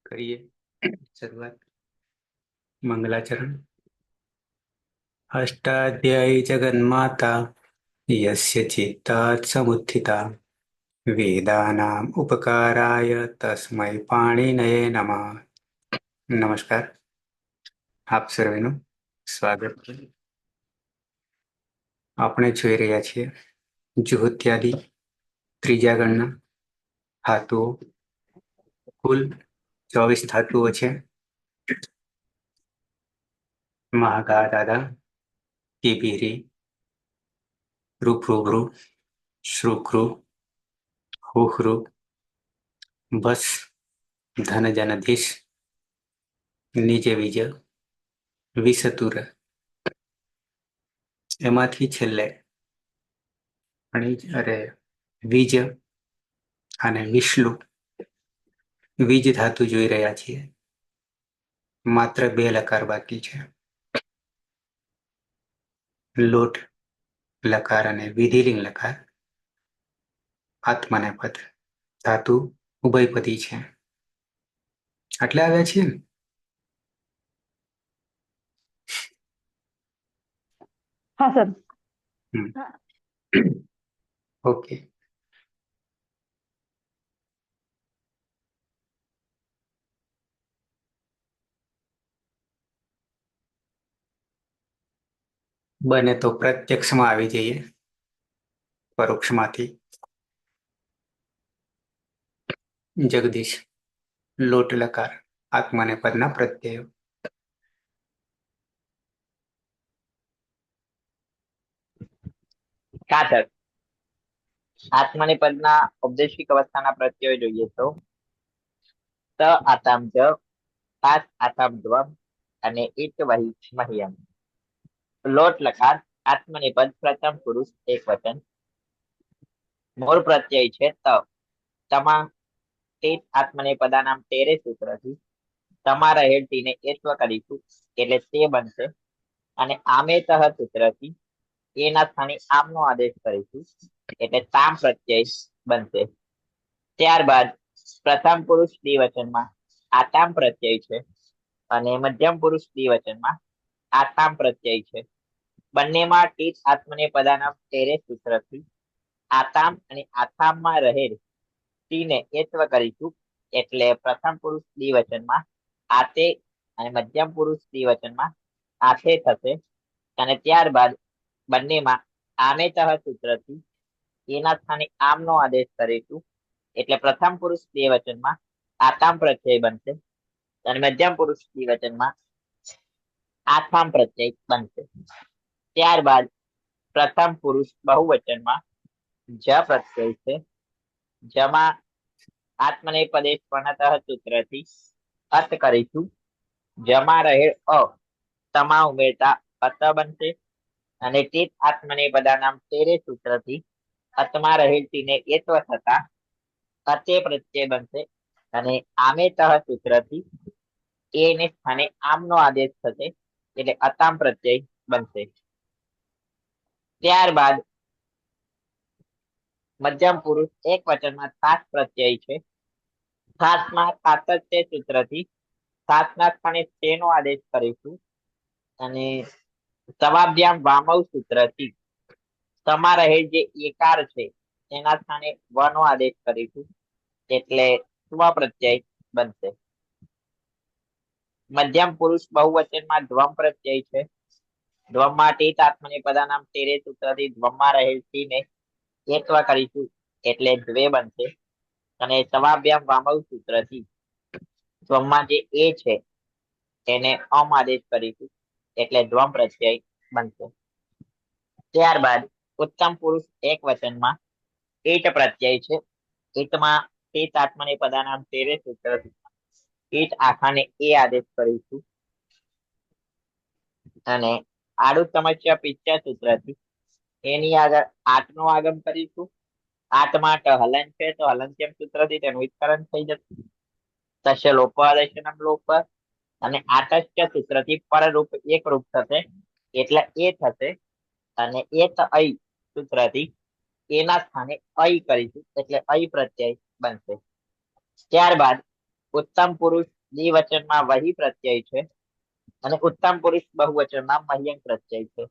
કરીએ શરૂઆત। મંગલાચરણ। અષ્ટાધ્યાયી જગન્માતા યસ્ય ચિત્તાत् સમુત્થિતા વેદાનામ ઉપકારાય તસ્મૈ પાણિનયે નમઃ। નમસ્કાર, આપ સર્વેનું સ્વાગત છે। આપણે જોઈ રહ્યા છીએ જુહોત્યાદિ ત્રીજા ગણના ધાતુઓ। કુલ 24 ધાતુઓ છે। મહાગા દાદા, તિબિરી, રૂપરૂભૃ, શ્રુખૃ, હુહૃ, બસ, ધનજનધીશ, નીચે બીજ, વિષતુર, એમાંથી છેલ્લે બીજ અને વિષ્ણુ બીજ ધાતુ જોઈ રહ્યા છીએ। માત્ર 2 લકાર બાકી છે, લોટ લકાર અને વિધિલિંગ લકાર। આત્મનેપદ ધાતુ ઉભયપદી છે, આટલે આવ્યા છીએ ને? हाँ सर। ઓકે। બને તો પ્રત્યક્ષમાં આવી જઈએ, પરોક્ષમાંથી। જગદીશ, લોટ લકાર આત્મનેપદના પ્રત્યયો। કાતર આત્મનેપદના ઔપદેશિક અવસ્થાના પ્રત્યયો જોઈએ તો ત આતામ જ, તાત આતામ દ્વમ અને ઇત વહી મહ્યમ। લોટ લકાર આત્મનેપદ પ્રથમ પુરુષ એક વચન। મૂળ પ્રત્યય છે ત। તમા તે આત્મનેપદાનામ તેરે સૂત્રથી તમારા હેઠીને એત્વ કરીશું એટલે તે બનશે। અને આમેતઃ સૂત્રથી એના સ્થાને આમનો આદેશ કરીશું એટલે તામ પ્રત્યય બનશે। ત્યારબાદ પ્રથમ પુરુષ દ્વિવચનમાં આતામ પ્રત્યય છે અને મધ્યમ પુરુષ દ્વિવચનમાં આતામ પ્રત્યય છે। બંનેમાં ટીચ આત્મનેપદાનામ તેરે સૂત્રથી આતામ અને આથામમાં રહેલ ટીને એત્વ કરીશું એટલે પ્રથમ પુરુષ દ્વિવચનમાં આતે અને મધ્યમ પુરુષ દ્વિવચનમાં આથે થશે। અને ત્યારબાદ બંનેમાં આમેતઃ સૂત્રથી એના સ્થાને આમનો આદેશ કરીશું એટલે પ્રથમ પુરુષ દ્વિવચનમાં આતામ પ્રત્યય બનશે અને મધ્યમ પુરુષ દ્વિવચનમાં આથામ પ્રત્યય બનશે। ત્યારબાદ પ્રથમ પુરુષ બહુવચનમાં જ પ્રત્યય છે, જમાં આત્મનેપદે સ્વનતઃ સૂત્રથી અત કરીશું। જમાં રહેલ અ તમા ઉમેરતા અત બનશે અને તે આત્મનેપદાનામ તેરે સૂત્રથી અતમાં રહેલ તીને એત્વ થતા અતે પ્રત્યય બનશે અને આમેતઃ સૂત્રથી એને સ્થાને આમનો આદેશ થશે એટલે અતામ પ્રત્યય બનશે। ત્યારબાદ મધ્યમ પુરુષ એક વચનમાં સાત પ્રત્યય છે। સાતમાં સાતત્ય સૂત્રથી સાતના સ્થાને તેનો આદેશ કરીશું અને સમાભ્યામ વામવ સૂત્રથી તમા રહેલ જે એકાર છે એના સ્થાને વ નો આદેશ કરીશું એટલે સ્વ પ્રત્યય બનશે। મધ્યમ પુરુષ બહુવચનમાં ધ્વમ પ્રત્યય છે। ધ્વમમાં ટીત આત્મનેપદાનામ તેરે સૂત્રથી ધ્વમમાં રહેલ ટીને એત્વ કરીશું એટલે દ્વે બનશે અને સમાભ્યામ વામવ સૂત્રથી ધ્વમમાં જે એ છે એને અમ આદેશ કરીશું એટલે ધ્વમ પ્રત્યય બનશે। ત્યારબાદ ઉત્તમ પુરુષ એક વચનમાં ઈટ પ્રત્યય છે। ઈટમાં ટીત આત્મનેપદાનામ તેરે સૂત્રથી ઈટ આખાને એ આદેશ કરીશું અને આડું સમસ્યા પિચ્ચા સૂત્રથી એની આગળ આઠ નો આગમ કરીશું। આઠ માટે હલન છે તો હલનચેમ સૂત્રથી તેનું વિસ્તરણ થઈ જશે। તસ્ય લોપાદેશનમ લોપ અને આતસ્ય સૂત્રથી પરરૂપ એક રૂપ થશે એટલે એ થશે અને એ અઈ સૂત્રથી એના સ્થાને અઈ કરીશું એટલે અઈ પ્રત્યય બનશે। ત્યારબાદ ઉત્તમ પુરુષ દ્વિવચનમાં વહી પ્રત્યય છે અને ઉત્તમ પુરુષ બહુવચનમાં મહ્યંગ પ્રત્યય છે.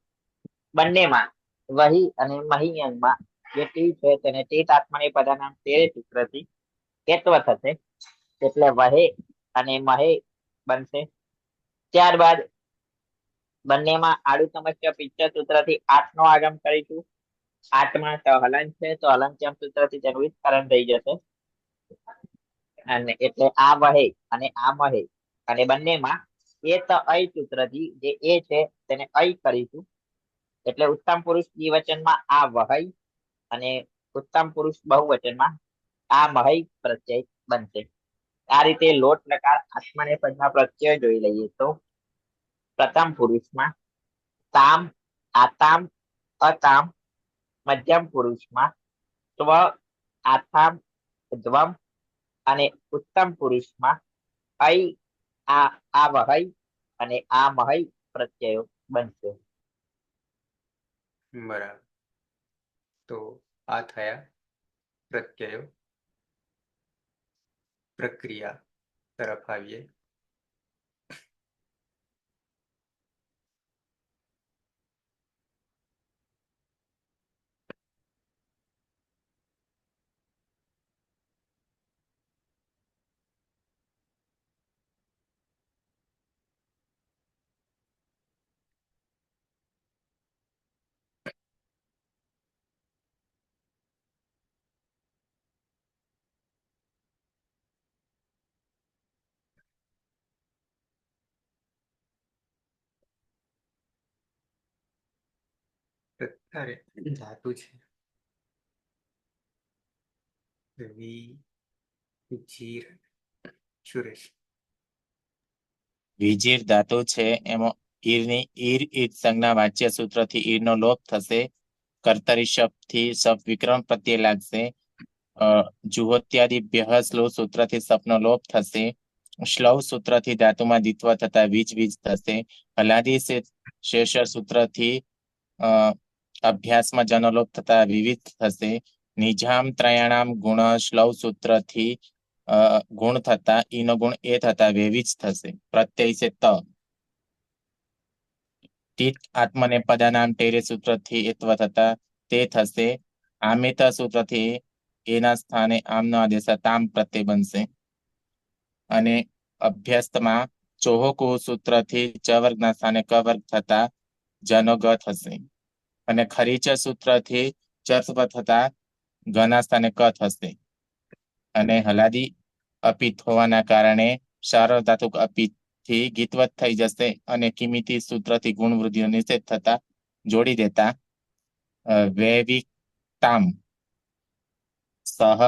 બંનેમાં વહી અને મહ્યંગમાં જે ટી છે તેને ટીત આત્મનેપદ નામ તેરે સૂત્રથી કેત્વ થશે, એટલે વહે અને મહે બનશે. ત્યારબાદ બંનેમાં આડું સમસ્યા પિક્ચર સૂત્રથી આઠ નો આગમ કરીશું. આઠમાં તો હલન છે તો હલનચમ સૂત્રથી તેનું વિસ્તરણ થઈ જશે, અને એટલે આ વહે અને આ મહે, અને બંનેમાં એ તો અય સૂત્રથી જે એ છે તેને અય કરીશું, એટલે ઉત્તમ પુરુષ દ્વિવચનમાં આ વહઈ અને ઉત્તમ પુરુષ બહુવચનમાં આ મહઈ પ્રત્યય બનશે. આ રીતે લોટ લકાર આત્મનેપદના પ્રત્યય જોઈ લઈએ તો પ્રથમ પુરુષમાં તામ, આતામ, અતામ, મધ્યમ પુરુષમાં સ્વ, આથામ, દ્વમ, અને ઉત્તમ પુરુષમાં આ વહઈ અને આ મહઈ પ્રત્યયો બનશે. બરાબર. તો આ થયા પ્રત્યયો. પ્રક્રિયા તરફ આવીએ. અત્યારે ધાતુ છે જીર. સુરેશ. વિજીર ધાતુ છે એમાં ઈરની ઈર ઈદ સંજ્ઞા વાચ્ય સૂત્રથી ઈરનો લોપ થશે. કર્તરી શબ્દથી સપ વિક્રમ પ્રત્યે લાગશે. જુહોત્યાદિભ્ય શ્લોવ સૂત્રથી સપનો લોપ થશે. શ્લવ સૂત્રથી ધાતુમાં દ્વિત્વ થતા વીજ વીજ થશે. હલાદી શેષ સૂત્રથી અભ્યાસમાં જનલોપ થતા વિવિધ થશે. નિજામ ત્રયાણામ ગુણ શ્લવ સૂત્રથી ગુણ થતા ઈનો ગુણ એ થતા વેવિચ થશે. પ્રત્યય છે ત. ટીત આત્મનેપદાનામ ટેરે સૂત્રથી એત્વ થતા તે થશે. આમિત સૂત્રથી એના સ્થાને આમનો આદેશ તામ પ્રત્યય બનશે. અને અભ્યાસમાં ચોહકુ સૂત્રથી ચ વર્ગના સ્થાને ક વર્ગ થતા જનો ગ થશે. અને ખરીચ સૂત્રથી ચર્વ થતા ગના સ્થાને ક થશે. અને હલાદી અપિત હોવાના કારણે સાર્વ ધાતુક અપિત થી ગીતવત થઈ જશે. અને કિમિતિ સૂત્રથી ગુણ વૃદ્ધિનો નિષેધ થતા જોડી દેતા વૈવિકતામ સહ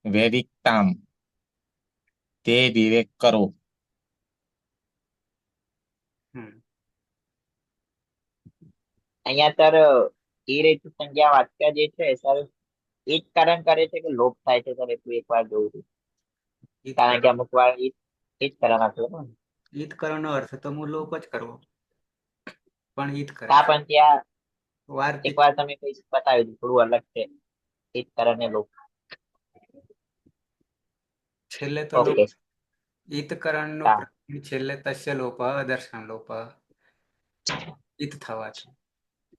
વૈવિકતામ તે વિવેક કરો. અહીંયા સર ઈ રીત સંજ્ઞા વાક્ય જે છે સર એ જ કારણ કરે છે કે લોપ થાય છે સર, એટલું એક વાર જોઉં છું, કારણ કે અમુક વાર એ જ કારણ આપેલો ને. ઈદ કરવાનો અર્થ તો હું લોપ જ કરવો, પણ ઈદ કરે હા છે. પણ ત્યાં વાર્તિક એક વાર તમે કઈ બતાવી દીધું, થોડું અલગ છે એ જ કારણ ને લોપ. છેલ્લે તો લોપ. ઓકે. ઈત કરણનો હા છેલ્લે તસ્ય લોપ દર્શન લોપ ઈત થવાથી,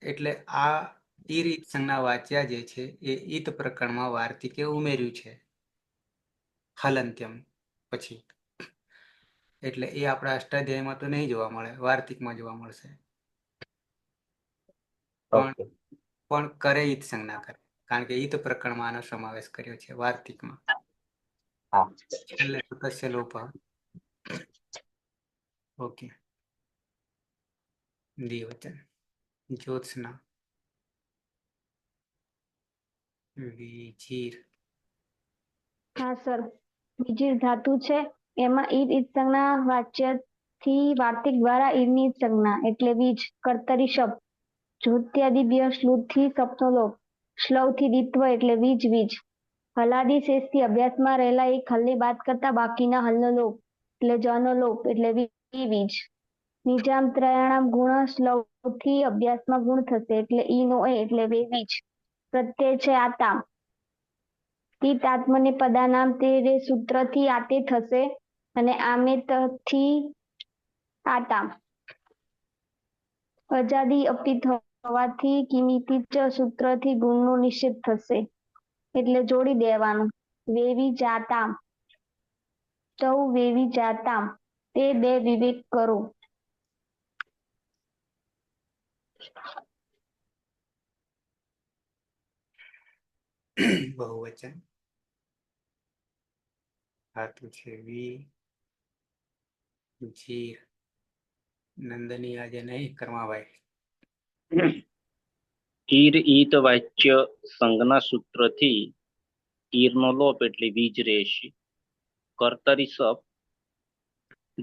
એટલે આ ઈ રીત સંજ્ઞા વાચ્યા જે છે એ ઈત પ્રકરણમાં વાર્તિકે ઉમેર્યું છે હલંત્યમ પછી. એટલે એ આપણા અષ્ટાધ્યાયમાં તો નહીં જોવા મળે, વાર્તિકમાં જોવા મળશે. ઓકે. પણ કરે ઈત સંજ્ઞા કરે, કારણ કે ઈત પ્રકરણમાં આનો સમાવેશ કર્યો છે વાર્તિકમાં. હા છેલ્લે તસ્ય લોપ. ઓકે. દ્વિવચન. જ્યોત્સના. વિજીર. હા સર, વિજીર ધાતુ છે એમાં ઈદ ઈદ સંજ્ઞા વાચ્ય થી વાર્તિક દ્વારા ઈદની સંજ્ઞા એટલે વીજ. કર્તરી શબ્દ જ્યોત્યાદિભ્ય શ્લુત થી સપ્નો લોપ. શ્લવ થી દિત્વ એટલે વીજ વીજ. હલાદી શેષ થી અભ્યાસમાં રહેલા એક હલને બાદ કરતા બાકીના હલનો લોપ એટલે જનો લોપ એટલે વીજ. નિજામ ત્રયાણામ ગુણ શ્લવ થી અભ્યાસમાં ગુણ થશે એટલે ઈ નો એ એટલે વીજ. પ્રત્યય છે આતા. તીત આત્મને પદાનામ તે રે સૂત્રથી આતે થશે અને આમેતથી આતામ અજાદી અપિત હોવાથી કિમિતી ચ સૂત્રથી ગુણનો નિષેધ થશે એટલે જોડી દેવાનું વેવી જાતામ ચૌ વેવી જાતામ તે બે વિવેક કરો. બહુવચન ધાતુ છે વી જીર. નંદની આજે નહીં કરમાભાઈ. ઈર ઈત વાચ્ય સંજ્ઞા સૂત્રથી ઈરનો લોપ એટલે વીજ રહેશે. કર્તરી સપ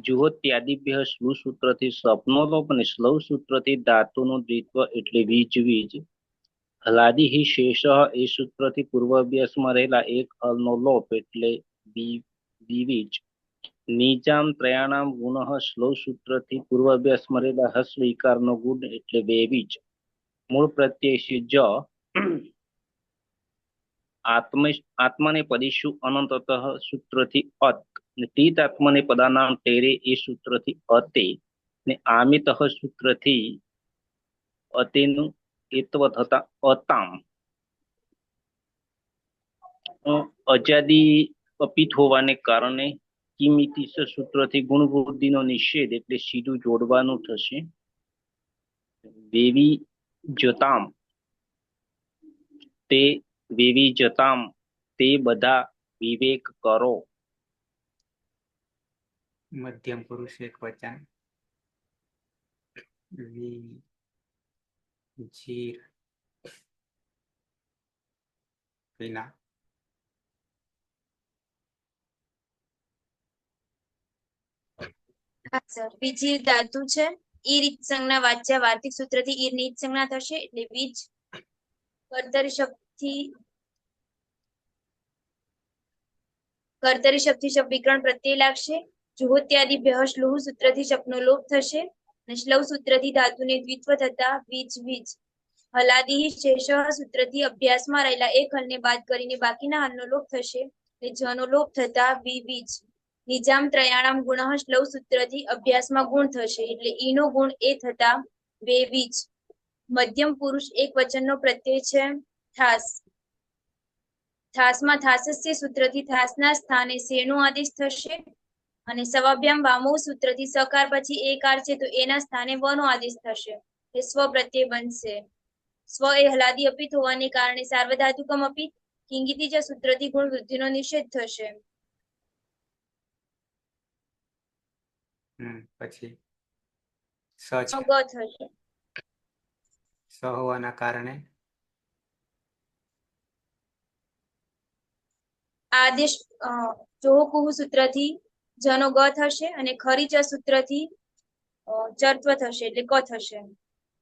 જુહોત્યાદિભ્ય શ્લુ સૂત્રથી સપનો લોપ અને શ્લવ સૂત્રથી ધાતુનું દ્વિત્વ એટલે વીજ વીજ. હલાદી હિ શેષ એ સૂત્રથી પૂર્વ અભ્યાસમાં રહેલા એક હલનો લોપ એટલે વિવીજ. નીજામ ત્રયાણામ ગુણ શ્લવ સૂત્રથી પૂર્વ અભ્યાસમાં રહેલા હસ્વ ઈકારનો ગુણ એટલે વેવીજ. મૂળ પ્રત્યય છે જ. આત્મને પદીશુ અનંતત સૂત્રથી અત ને તીત આત્મને પદાનામ તેરે એ સૂત્રથી અતે ને આમિત સૂત્રથી અતેનું એત્વ થતા અતામ. અજાદી અપિત હોવાને કારણે કિમિતિ સૂત્રથી ગુણવૃદ્ધિનો નિષેધ એટલે સીધું જોડવાનું થશે. વેવી જતામ તે વેવી જતામ તે બધા વિવેક કરો. મધ્યમ પુરુષ એક વચન વી જીર વિના. હા સર બીજી ધાતુ છે ઈ રીત સંજ્ઞા વાચ્યા વાર્તિક સૂત્રથી ઈર ની સંજ્ઞા થશે એટલે વીજ. કર્તરી શબ્દ વિકરણ પ્રત્યય લાગશે. જુહોત્યાદિ ભ્યઃ શ્લુહ સૂત્રથી શબ્દનો લોપ થશે અને શ્લવ સૂત્રથી ધાતુને દ્વિત્વ થતા વીજ વીજ. હલાદી શેષ સૂત્રથી અભ્યાસમાં રહેલા એક હલને બાદ કરીને બાકીના હલનો લોપ થશે એટલે જનો લોપ થતા વીજ. નિજામ ત્રયાણામ ગુણ શ્લવ સૂત્રથી અભ્યાસમાં ગુણ થશે એટલે ઈનો ગુણ એ થતા વેવીજ. મધ્યમ પુરુષ એક વચનનો પ્રત્યય છે થાસ. થાસમાં થાસસ્ય સૂત્રથી થાસના સ્થાને શેનો આદેશ થશે અને સવાભ્યામ વામો સૂત્રથી સકાર પછી એકાર છે તો એના સ્થાને વનો આદેશ થશે એ સ્વ પ્રત્યય બનશે. સ્વ એ હલાદી અપિત હોવાને કારણે સાર્વધાતુકમ અપિત કિંગિતી જ સૂત્રથી ગુણ વૃદ્ધિનો નિષેધ થશે. પછી સ છે ગ થશે. સ હોવાના કારણે આદેશ જોહકુહ સૂત્રથી જનો ગ થશે અને ખરી ચ સૂત્રથી ચર્ત્વ થશે એટલે ક થશે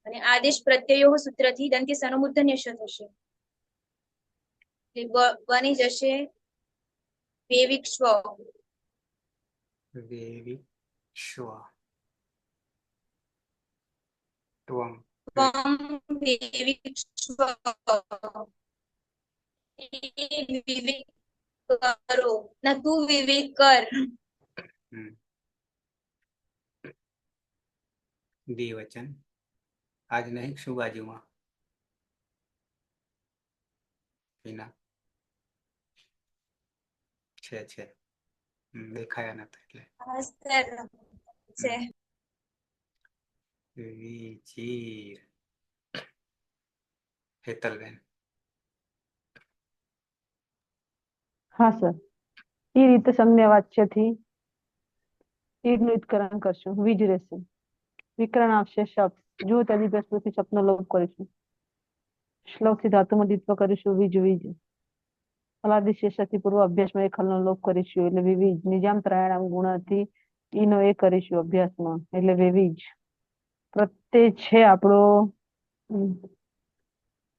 અને આદેશ પ્રત્યયો સૂત્રથી દંત્ય સનુમૂર્ધન્યશ થશે બની જશે વેવિક્ષ્વ. વેવિક્ષ્વ ત્વમ વેવિક્ષ્વ વિવેક કરો ના તું વિવેક કર. દ્વિવચન આજ નહીં શું બાજુમાં વિના છે દેખાયા નતા એટલે છે વિચીર. હેતલબેન. હા સર એ રીતે સંજ્ઞા વાચ્યથી ઈડનું ઉત્કરણ કરશું વીજ રહેશે. વિકરણ આવશે શબ્દ જો તેની પ્રસ્તુતિ શબ્દનો લોપ કરીશું. શ્લોકથી ધાતુમાં દ્વિત્વ કરીશું વીજ વીજ. હલાદી શેષથી પૂર્વ અભ્યાસમાં એક હલનો લોપ કરીશું એટલે વિવિજ. નિજામ ત્રયાણામ ગુણથી ઈનો એ કરીશું અભ્યાસમાં એટલે વિવિજ. પ્રત્યય છે આપણો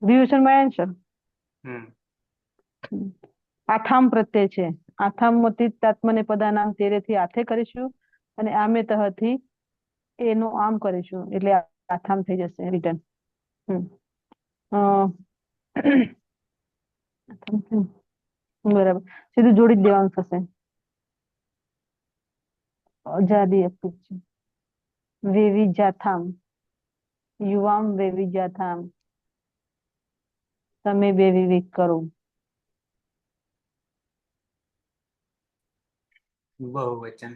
દ્વિવચન માં છે. આથામ પ્રત્યય છે. આથામથી તાત્મને પદાનામ તેરેથી આથે કરીશું અને આમે તહથી એનું આમ કરીશું એટલે આથામ થઈ જશે રિટર્ન. બરાબર સીધું જોડી જ દેવાનું થશે. આઝાદી અપીત છે. વેવિજાથામ, યુવામ વેવિજાથામ, તમે બે વિવેક કરો. બહુવચન.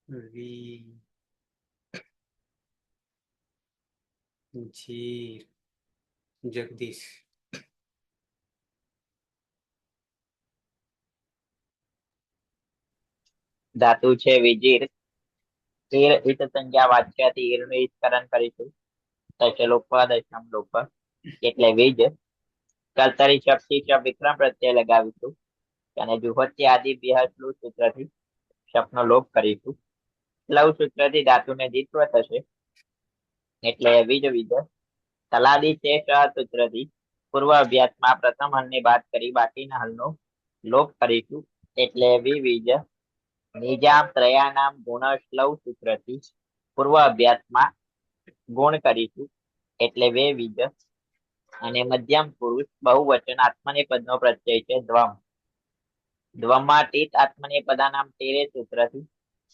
વી જીર જગદીશ. ધાતુ છે વિજીર. ઈર ઈટ સંજ્ઞા વાચ્યથી ઈરનું ઈતકરણ કરીશું. દશલોપ દશમલોપ એટલે વીજ. કર્તરી શક્તિ વિક્રમ પ્રત્યય લગાવીશું અને જુહોત્ય આદિ બેહસલું સૂત્રથી શબ્દનો લોપ કરીશું. લવ સૂત્રથી ધાતુને દ્વિત્વ થશે એટલે વીજ વીજ. તલાદી શેષ સૂત્રથી પૂર્વ અભ્યાસમાં પ્રથમ હલને બાદ કરી બાકીના હલનો લોપ કરીશું એટલે વિવીજ. નિજામ ત્રયાનામ ગુણ શ્લવ સૂત્રથી પૂર્વ અભ્યાસમાં ગુણ કરીશું એટલે વે બીજ. અને મધ્યમ પુરુષ બહુવચન આત્મનેપદનો પ્રત્યય છે ધ્વમ. ધ્વમમાં ટીત આત્મનેપદાનામ તેરે સૂત્રથી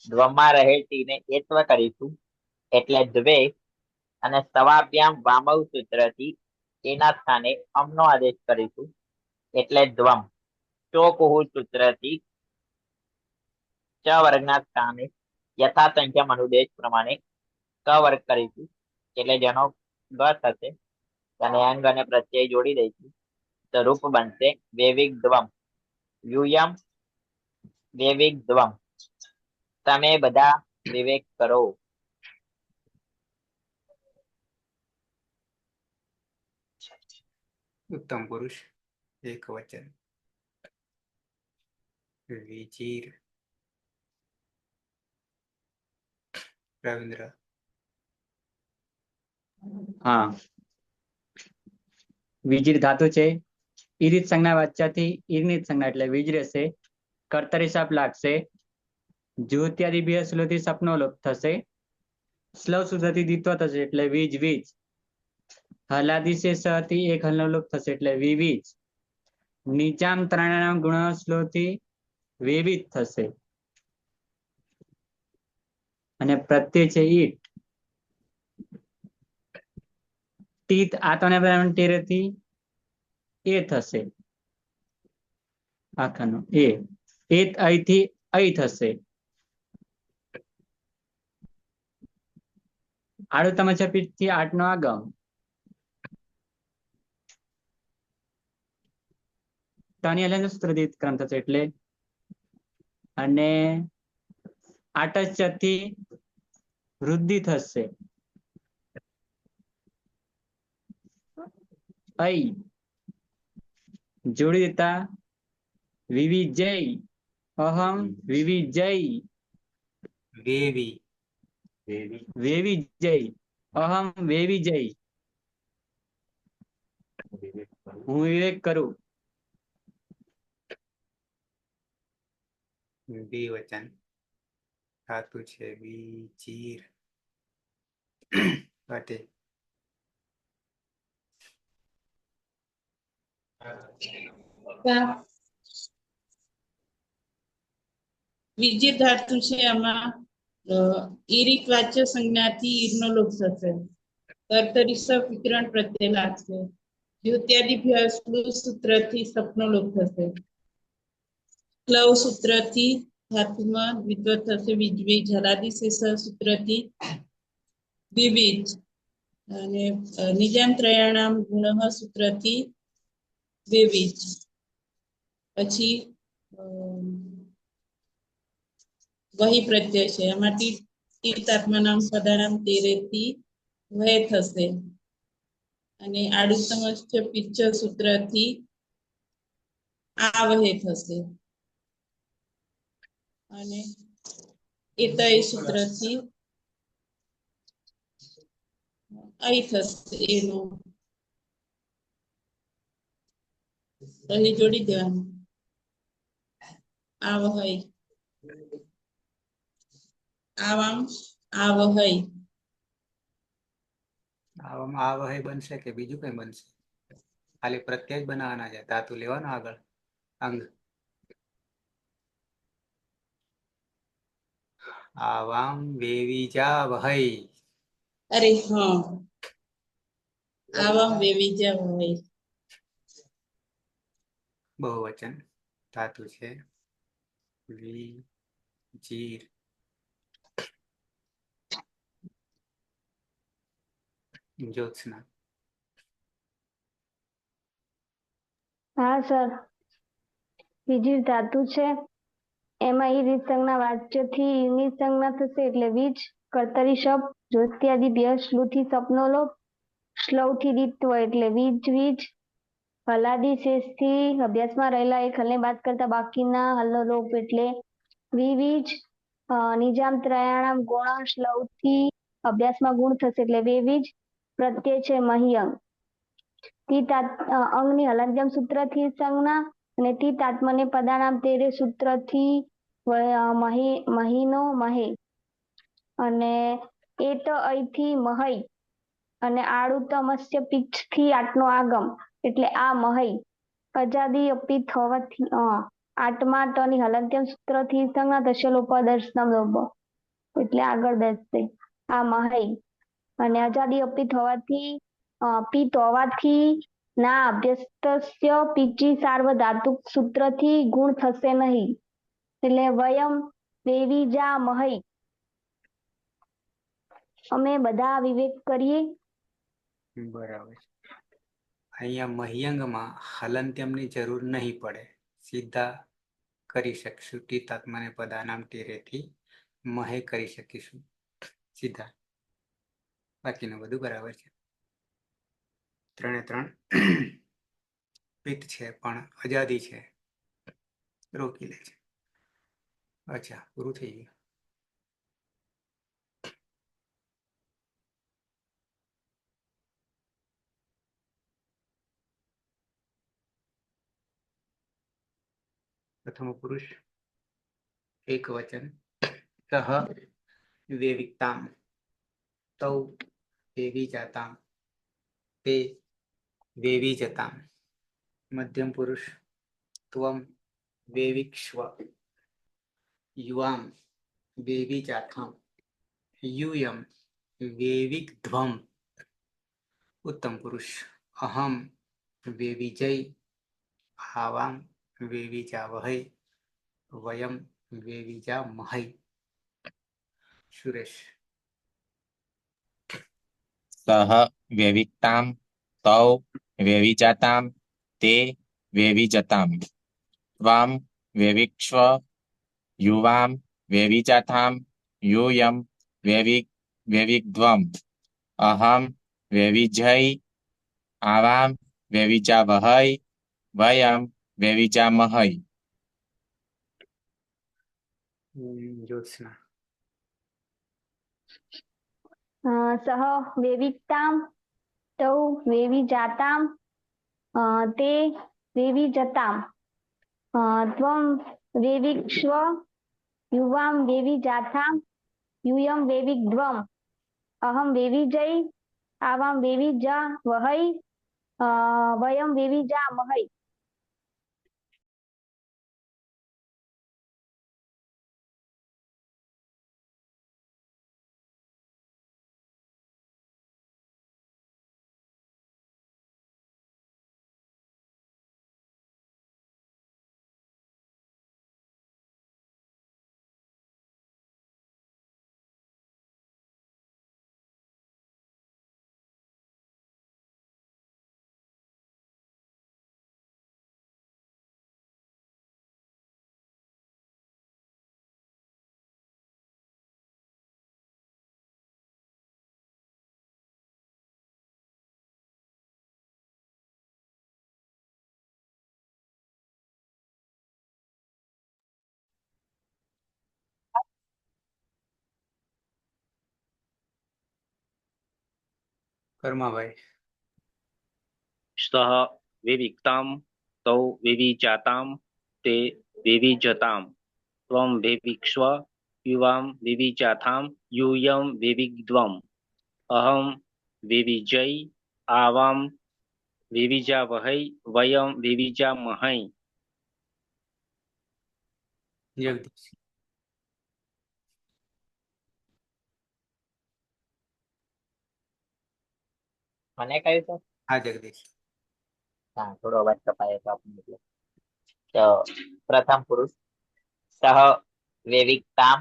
ધ્વમમાં રહેલ ટીને એત્વ કરીશું એટલે દ્વે. અને સવાભ્યામ વામવ સૂત્રથી તેના સ્થાને અમનો આદેશ કરીશું એટલે ધ્વમ. ચોકુહુ સૂત્રથી ચ વર્ગના સ્થાને યથાસંખ્યમ અનુદેશ પ્રમાણે ક વર્ગ કરીશું એટલે જેનો ગ થશે અને અંગ અને પ્રત્યય જોડી દઈશું તો રૂપ બનશે વેવિગ્ધ્વમ. યુયમ વેવિગ્ધ્વમ, તમે બધા વિવેક કરો. ઉત્તમ પુરુષ એક વચન. વિજીર. રવિન્દ્ર. હા, વીજીર ધાતુ છે. ઈરિત સંજ્ઞા વાચ્યથી ઈર્નિત સંજ્ઞા એટલે વીજ રહેશે. કર્તરી સપ લાગશે. જુહોત્યાદિ બે સ્લોથી સપનો લોપ થશે. સ્લવ સૂત્રથી દ્વિત્વ થશે એટલે વીજ વીજ. હલાદી શેષથી એક હલનો લોપ થશે એટલે વિવીજ. નીચામ ત્રણેના ગુણ સ્લોથી વેવિત થશે અને પ્રત્યય છે ઈટ. ટીત આત્મનેપદાન તેરેથી એ થશે. આખાનો એ એત અહીંથી અહીં થશે. આડુ તમાચા પીઠથી 8 નો આગમ. તની હલન સૂત્રથી ક્રમ થશે એટલે અને 8 થી વૃદ્ધિ થશે. અહીં જોડી દેતા વિવિજય અહમ વિવિજય વેવી વેવિજય અહમ વેવિજય. હું વિવેક કરું. દ્વિવચન. ધાતુ છે વિજીર. વાટે. વિજીર ધાતુ છે આમાં ઈરિત વાચ્ય સંજ્ઞાથી ઈરનો લોપ થશે. કર્તરી સપ વિકરણ પ્રત્યય લાગશે. દ્યુત્યાદિ સૂત્રથી સપનો લોપ થશે. ક્લવ સૂત્રથી ધાતુમાં દ્વિત્વ થશે વીજવી. જલાદી શેષ સૂત્રથી વિવિજ અને નિજામ ત્રયાણામ ગુણ સૂત્રથી વિવિજ. પછી વહી પ્રત્યય છે એમાંથી તીર્થાત્માનામ પદાનામ તેરેથી વહે થશે અને આડુત્તમ પિચ્છ સૂત્રથી આ વહે થશે અને એતય સૂત્રથી અહીં થશે. એનું અહીં જોડી દેવાનું આ વહય આવામ આ વહય. આવામાં આ વહે બનશે કે બીજું કઈ બનશે? ખાલી પ્રત્યય જ બનાવવાના છે. ધાતુ લેવાનો આગળ અંગ. આવામ વેવીજાવહૈ. અરે હા, આવામ વેવીજાવહૈ. બહુવચન ધાતુ છે. જીર. જ્યોત્સના. હા સર, વીજળી ધાતુ છે. એમાં ઈ રીત સંજ્ઞા વાચ્યથી ઈની સંજ્ઞા થશે એટલે વીજ. કર્તરી શબ્દ જ્યોત્યાદિ શ્લુથી સપનો લોપ. શ્લવથી દીત્વ એટલે વીજ વીજ. હલાદી શેષથી અભ્યાસમાં રહેલા એક હલને બાદ કરતા બાકીના હલનો લોપ એટલે વિવીજ. નિજામ ત્રયાણામ ગુણ શ્લવથી અભ્યાસમાં ગુણ થશે એટલે વેવીજ. પ્રત્યય છે મહિયંગ. અંગની હલંત્યમ સૂત્રથી સંજ્ઞા અને તી આત્મને પદાનામ તેરે સૂત્રથી મહિનો મહે. અને એ તો અહીંથી મહઈ. અને આડુ તમસ્ય પીઠથી આટનો આગમ એટલે આ મહઈ. અજાદી અપિત હોવાથી આટમા ટની હલંત્યમ સૂત્રથી સંજ્ઞા થશે લોપદર્શનમ લોપ એટલે આગળ બેસશે આ મહઈ. અને અજાદી અપિત હોવાથી પિત હોવાથી ના અભ્યસ્તસ્ય પીચી સાર્વ ધાતુ સૂત્રથી ગુણ થશે નહીં એટલે વયમ વેવીજા મહઈ. અમે બધા વિવેક કરીએ. બરાબર. અહીંયા મહ્યંગમાં હલંત્યમની જરૂર નહીં પડે, સીધા કરી શકશું. ટીતાત્માને પદાનામ ટેરેથી મહે કરી શકીશું સીધા. બાકીનું બધું બરાબર છે. 3 પિત્ત છે પણ આઝાદી છે, રોકી લે છે. અચ્છા, પૂરું થઈ ગયું. પ્રથમ પુરુષ એક વચન. સહ વેવિકતામ તૌ વેવી જાતામ તે વેવી જતામ. મધ્યમ પુરુષ ત્વમ વેવિક્ષ્વ યુવામ વેવી જાથામ यूयम वेविग्ध्वम. उत्तम पुरुष अहम वेविजय आवाम वेविजावहै वयम वेविजामहै. सुरेश. सह वेविक्ताम तौ वेविजाताम ते वेविजताम त्वं वेविक्ष्व युवां वेविजाताम यूयं वेविग्ध्वम. अहम वेविजय आवाम वेविजावहै वयम वेविजामहै. ज्योत्सना. સહ વેવિકતામ તૌ વેવી જાતામ તે વેવી જતામ ત્વમ વેવિક્ષ્વ યુવામ વેવી જાથામ यूयम वेविग्ध्वम. अहम वेविजय आवाम वेविजा वहै वयम वेविजामहै. કર્માભાઈ. सह विविक्ताम तौ विविजाताम ते विविजताम त्वं विविक्ष्व युवां विविजाताम यूयं विविग्ध्वम. अहम विविजय आवाम विविजावहै वयम विविजामहै. जगदीश. મને કહ્યું તો હા જગદીશ. હા થોડો અવાજ કપાયો તો આપણે એટલે તો પ્રથમ પુરુષ સહ વેવિકતામ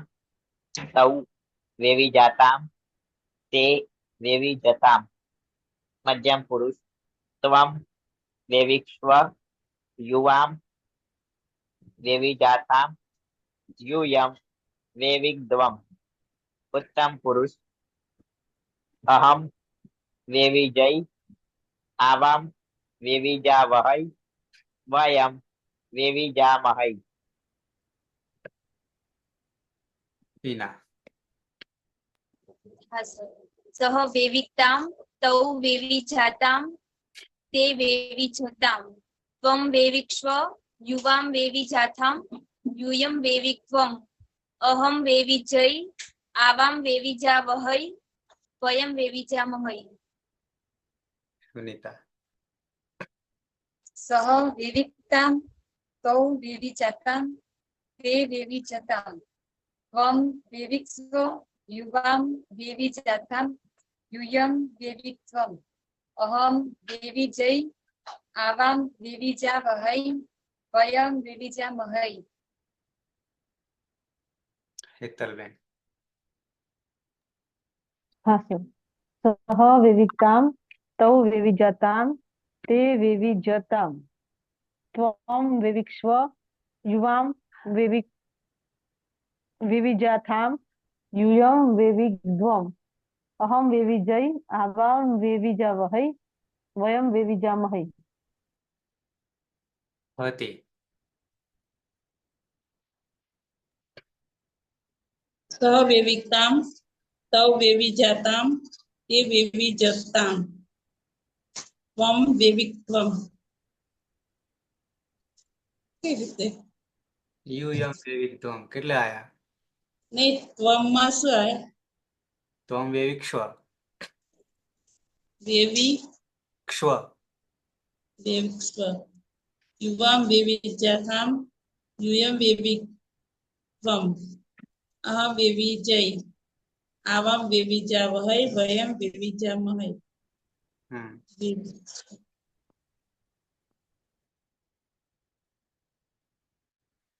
તૌ વેવિજાતામ તે વેવિજતામ. મધ્યમ પુરુષ ત્વમ વેવિક્ષ્વ યુવામ વેવિજાતામ यूयम वेविग्ध्वम. उत्तम पुरुष अहम वेविजय आवाम वेविजावहै वयम वेविजामहै. હિના. હા સર. સહ વેવિકતામ તૌ વેવિજાતામ તે વેવિજતામ ત્વમ વેવિક્ષ્વ યુવામ વેવિજાતામ यूयम वेविक्त्वम अहम वेविजय आवाम वेविजावहै वयम वेविजामहै. સુનિતા. सह विविक्तां तौ विविजातां ते विविजतां त्वं विविक्ष्व युवां विविजातां यूयं विविक्त्वं अहं विविजय आवां विविजावहै वयं विविजामहै. હેતલબેન. हाँ सर. सह विविक्ताम तौ विविजताम ते विविजताम त्वं विविक्ष्व युवां विविजाताम यूयं विविग्ध्वम अहम विविजय आवां विविजावहै वयं विविजामहै. હતી. सह वेविकतां तौ वेविजातां ते वेविजतां त्वं वेविक्त्वम. કઈ રીતે યુયમ વેવિક્ત્વમ કેટલા આયા? નહીં ત્વમમાં શું આવે? ત્વમ વેવિક્ષ્વ. વેવી ક્ષ્વ. વેવિક્ષ્વ યુવામ વેવિજાતામ यूयं वेविक्त्वम अहं वेविजय आवां वेविजावहै वयं वेविजामहै.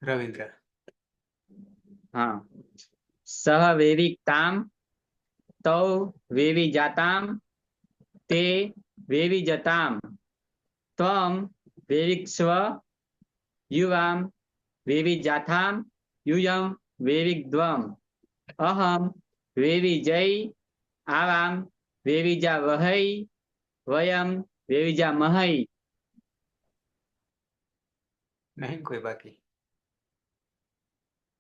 રવિન્દ્ર. हाँ. सह वेविकताम तौ वेविजाताम ते वेविजताम त्वं वेविक्ष्व युवां वेविजाताम यूयं वेविग्ध्वम अहम वेविजय आवां वेविजावहै वयं वेविजामहै. નહીં કોઈ બાકી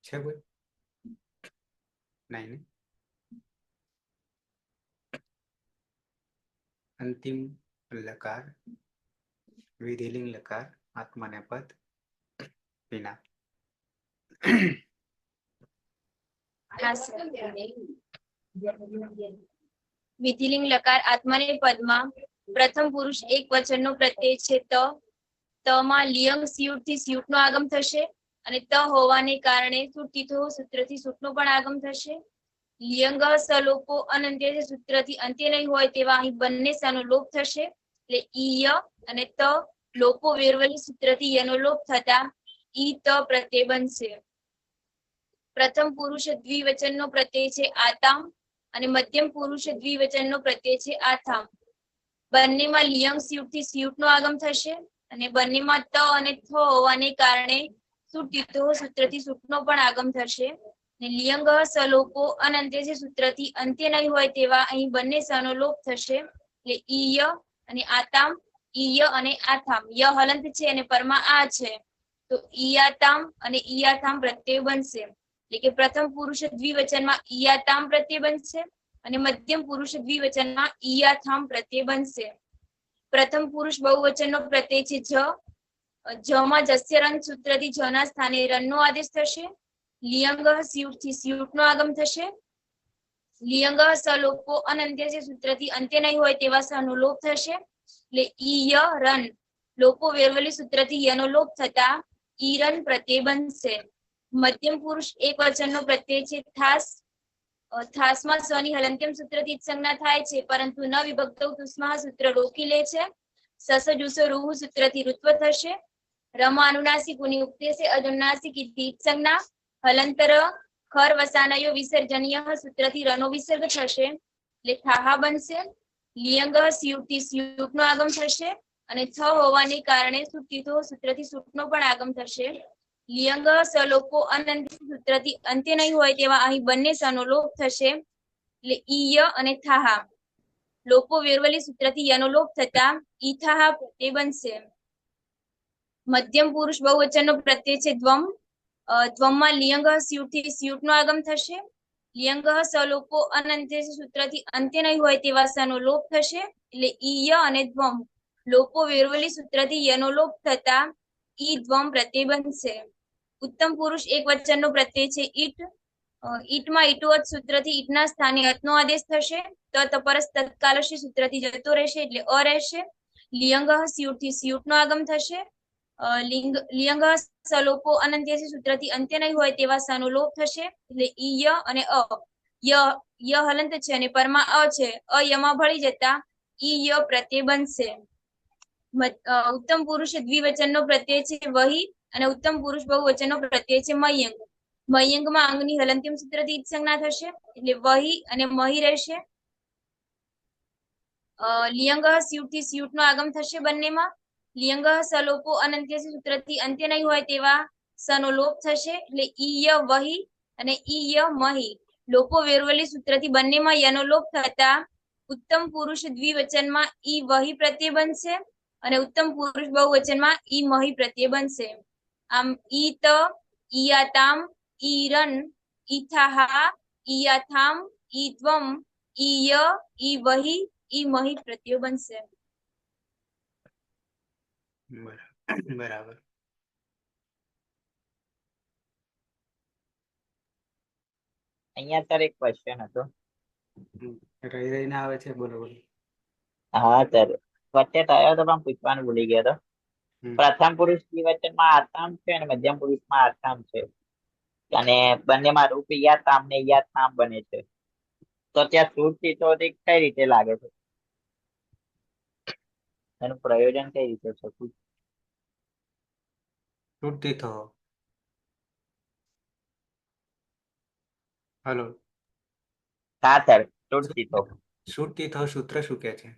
છે કોઈ? નહીં ને? અંતિમ લકાર વિધિલિંગ લકાર આત્મનેપદ હિના. હા સર. વિધિલિંગ લકાર આત્મનેપદમાં પ્રથમ પુરુષ એક વચનનો પ્રત્યય છે ત માં લિયંગ સ્યુટ થી સ્યુટ નો આગમ થશે અને ત હોવાને કારણે સુટીથો સૂત્રથી સૂટનો પણ આગમ થશે. લિયંગ સલોપો અનંત્ય સૂત્રથી અંત્ય નહીં હોય તેવા અહીં બંને સાનો લોપ થશે એટલે ઈય અને ત લોપો વેરવલી સૂત્રથી યનો લોપ થતા ઈ ત પ્રત્યય બનશે. પ્રથમ પુરુષ દ્વિવચનનો પ્રત્યય છે આતામ અને મધ્યમ પુરુષ દ્વિવચનનો પ્રત્યય છે આથામ. બંનેમાં લિયંગ સ્યુટ થી સ્યુટ નો આગમ થશે અને બંનેમાં ત અને થ હોવાને કારણે સુટીતો સૂત્રથી સૂટનો પણ આગમ થશે. લિયંગ સલોપો અનંત્ય છે સૂત્રથી અંત્ય નહીં હોય તેવા અહીં બંને સનો લોપ થશે એટલે ઈય અને આતામ ઈય અને આથામ. ય હલંત છે અને પરમાં આ છે તો ઈયાતામ અને ઈયાથામ પ્રત્યય બનશે. એટલે કે પ્રથમ પુરુષ દ્વિવચનમાં ઈયાતામ પ્રત્યય બનશે અને મધ્યમ પુરુષ દ્વિવચનમાં ઈયાથામ પ્રત્યય બનશે. પ્રથમ પુરુષ બહુવચનનો પ્રત્યય છે જમાં જસ્ય રન સૂત્રથી જના સ્થાને રનનો આદેશ થશે. લિયંગ સ્યુટ થી સ્યુટ નો આગમ થશે. લિયંગ સલોપો અનંત્ય છે સૂત્રથી અંત્ય નહીં હોય તેવા સનો લોપ થશે એટલે ઈય રન લોપો વેરવલી સૂત્રથી યનો લોપ થતા ઈરન પ્રત્યય બનશે. મધ્યમ પુરુષ એક વચનનો પ્રત્યય છે થાસ થાસમાં સ્વની હલંત્યમ સૂત્રથી ઈત સંજ્ઞા થાય છે, પરંતુ ન વિભક્તો તુસ્માહ સૂત્ર રોકી લે છે. સસ જુસો રૂહ સૂત્રથી ઋત્વ થશે. રમા અનુનાસિક ઉની ઉક્તે અનુનાસિક ઈત સંજ્ઞા. હલંતર ખર વસાનયો વિસર્જનીય સૂત્રથી રનો વિસર્ગ થશે, એટલે થાહા બનશે. લિયંગ સ્યુટથી સ્યુટનો આગમ થશે, અને થ હોવાને કારણે સુટીતો સૂત્રથી સૂટનો પણ આગમ થશે. લિયંગ સલોપો અનંત સૂત્રથી અંત્ય નહીં હોય તેવા અહીં બંને સનો લોપ થશે, એટલે ઈય અને થાહા. લોપો વેરવલી સૂત્રથી યનો લોપ થતા ઈથાહા તે બનશે. મધ્યમ પુરુષ બહુવચનનો પ્રત્યય છે દ્વમ. દ્વમમાં લિયંગ સ્યુટથી સ્યુટનો આગમ થશે. લિયંગ સલોપો અનંત્ય સૂત્રથી અંત્ય નહીં હોય તેવા સનો લોપ થશે, એટલે ઈય અને દ્વમ. લોપો વેરવલી સૂત્રથી યનો લોપ થતા ઈ દ્વમ પ્રત્યય બનશે. ઉત્તમ પુરુષ એક વચનનો પ્રત્યય છે ઈટ. ઈટમાં ઈટોત સૂત્રથી ઈટના સ્થાને અતનો આદેશ થશે. તપરસ તત્કાલશી સૂત્રથી જતો રહેશે, એટલે અ રહેશે. લિયંગ સ્યુટથી સ્યુટનો આગમ થશે. લિયંગ સલોપો અનંત્યસી સૂત્રથી અંત્ય નહીં હોય તેવા સનો લોપ થશે, એટલે ઈય અને અ. ય હલંત છે અને પરમાં અ છે, અ યમાં ભળી જતા ઈય પ્રત્યય બનશે. ઉત્તમ પુરુષ દ્વિવચનનો પ્રત્યય છે વહી, અને ઉત્તમ પુરુષ બહુવચનનો પ્રત્યય છે મયંગ. મયંગમાં અંગની હલંત્યમ સૂત્રથી ઈત સંજ્ઞા થશે, એટલે વહી અને મહી રહેશે. લિયંગ સ્યુટથી સ્યુટનો આગમ થશે બંનેમાં. લિયંગ સલોપો અનંત્યસી સૂત્રથી અંત્ય નહીં હોય તેવા સનો લોપ થશે, એટલે ઈય વહી અને ઈય મહી. લોપો વેરવલી સૂત્રથી બંનેમાં યનો લોપ થતા ઉત્તમ પુરુષ દ્વિવચનમાં ઈ વહી પ્રત્યય બનશે, અને ઉત્તમ પુરુષ બહુવચનમાં ઈ મહી પ્રત્યય બનશે. આમ ઈત, ઈયાતામ, ઈરન, ઈથાહા, ઈયાથામ, ઈત્વમ, ઈય, ઈ વહી, ઈ મહી પ્રત્યય બનશે. બરાબર. અહીંયા સર એક ક્વેશ્ચન હતો. રહીને આવે છે, બોલો બોલો. હા સર, વચ્ચે થયો તો પણ પૂછવાનું ભૂલી ગયો હતો. પ્રથમ પુરુષ દ્વિવચનમાં આતામ છે અને મધ્યમ પુરુષમાં આતામ છે, અને બંનેમાં રૂપ યાતામ ને યાતામ બને છે. તો ત્યાં શ્રુતિ તો કઈ રીતે લાગે છે? એનું પ્રયોજન કઈ રીતે છે? છૂટતી થો. હલો. હા સર, શ્રુતિ તો. છૂટતી થો સૂત્ર શું કે છે?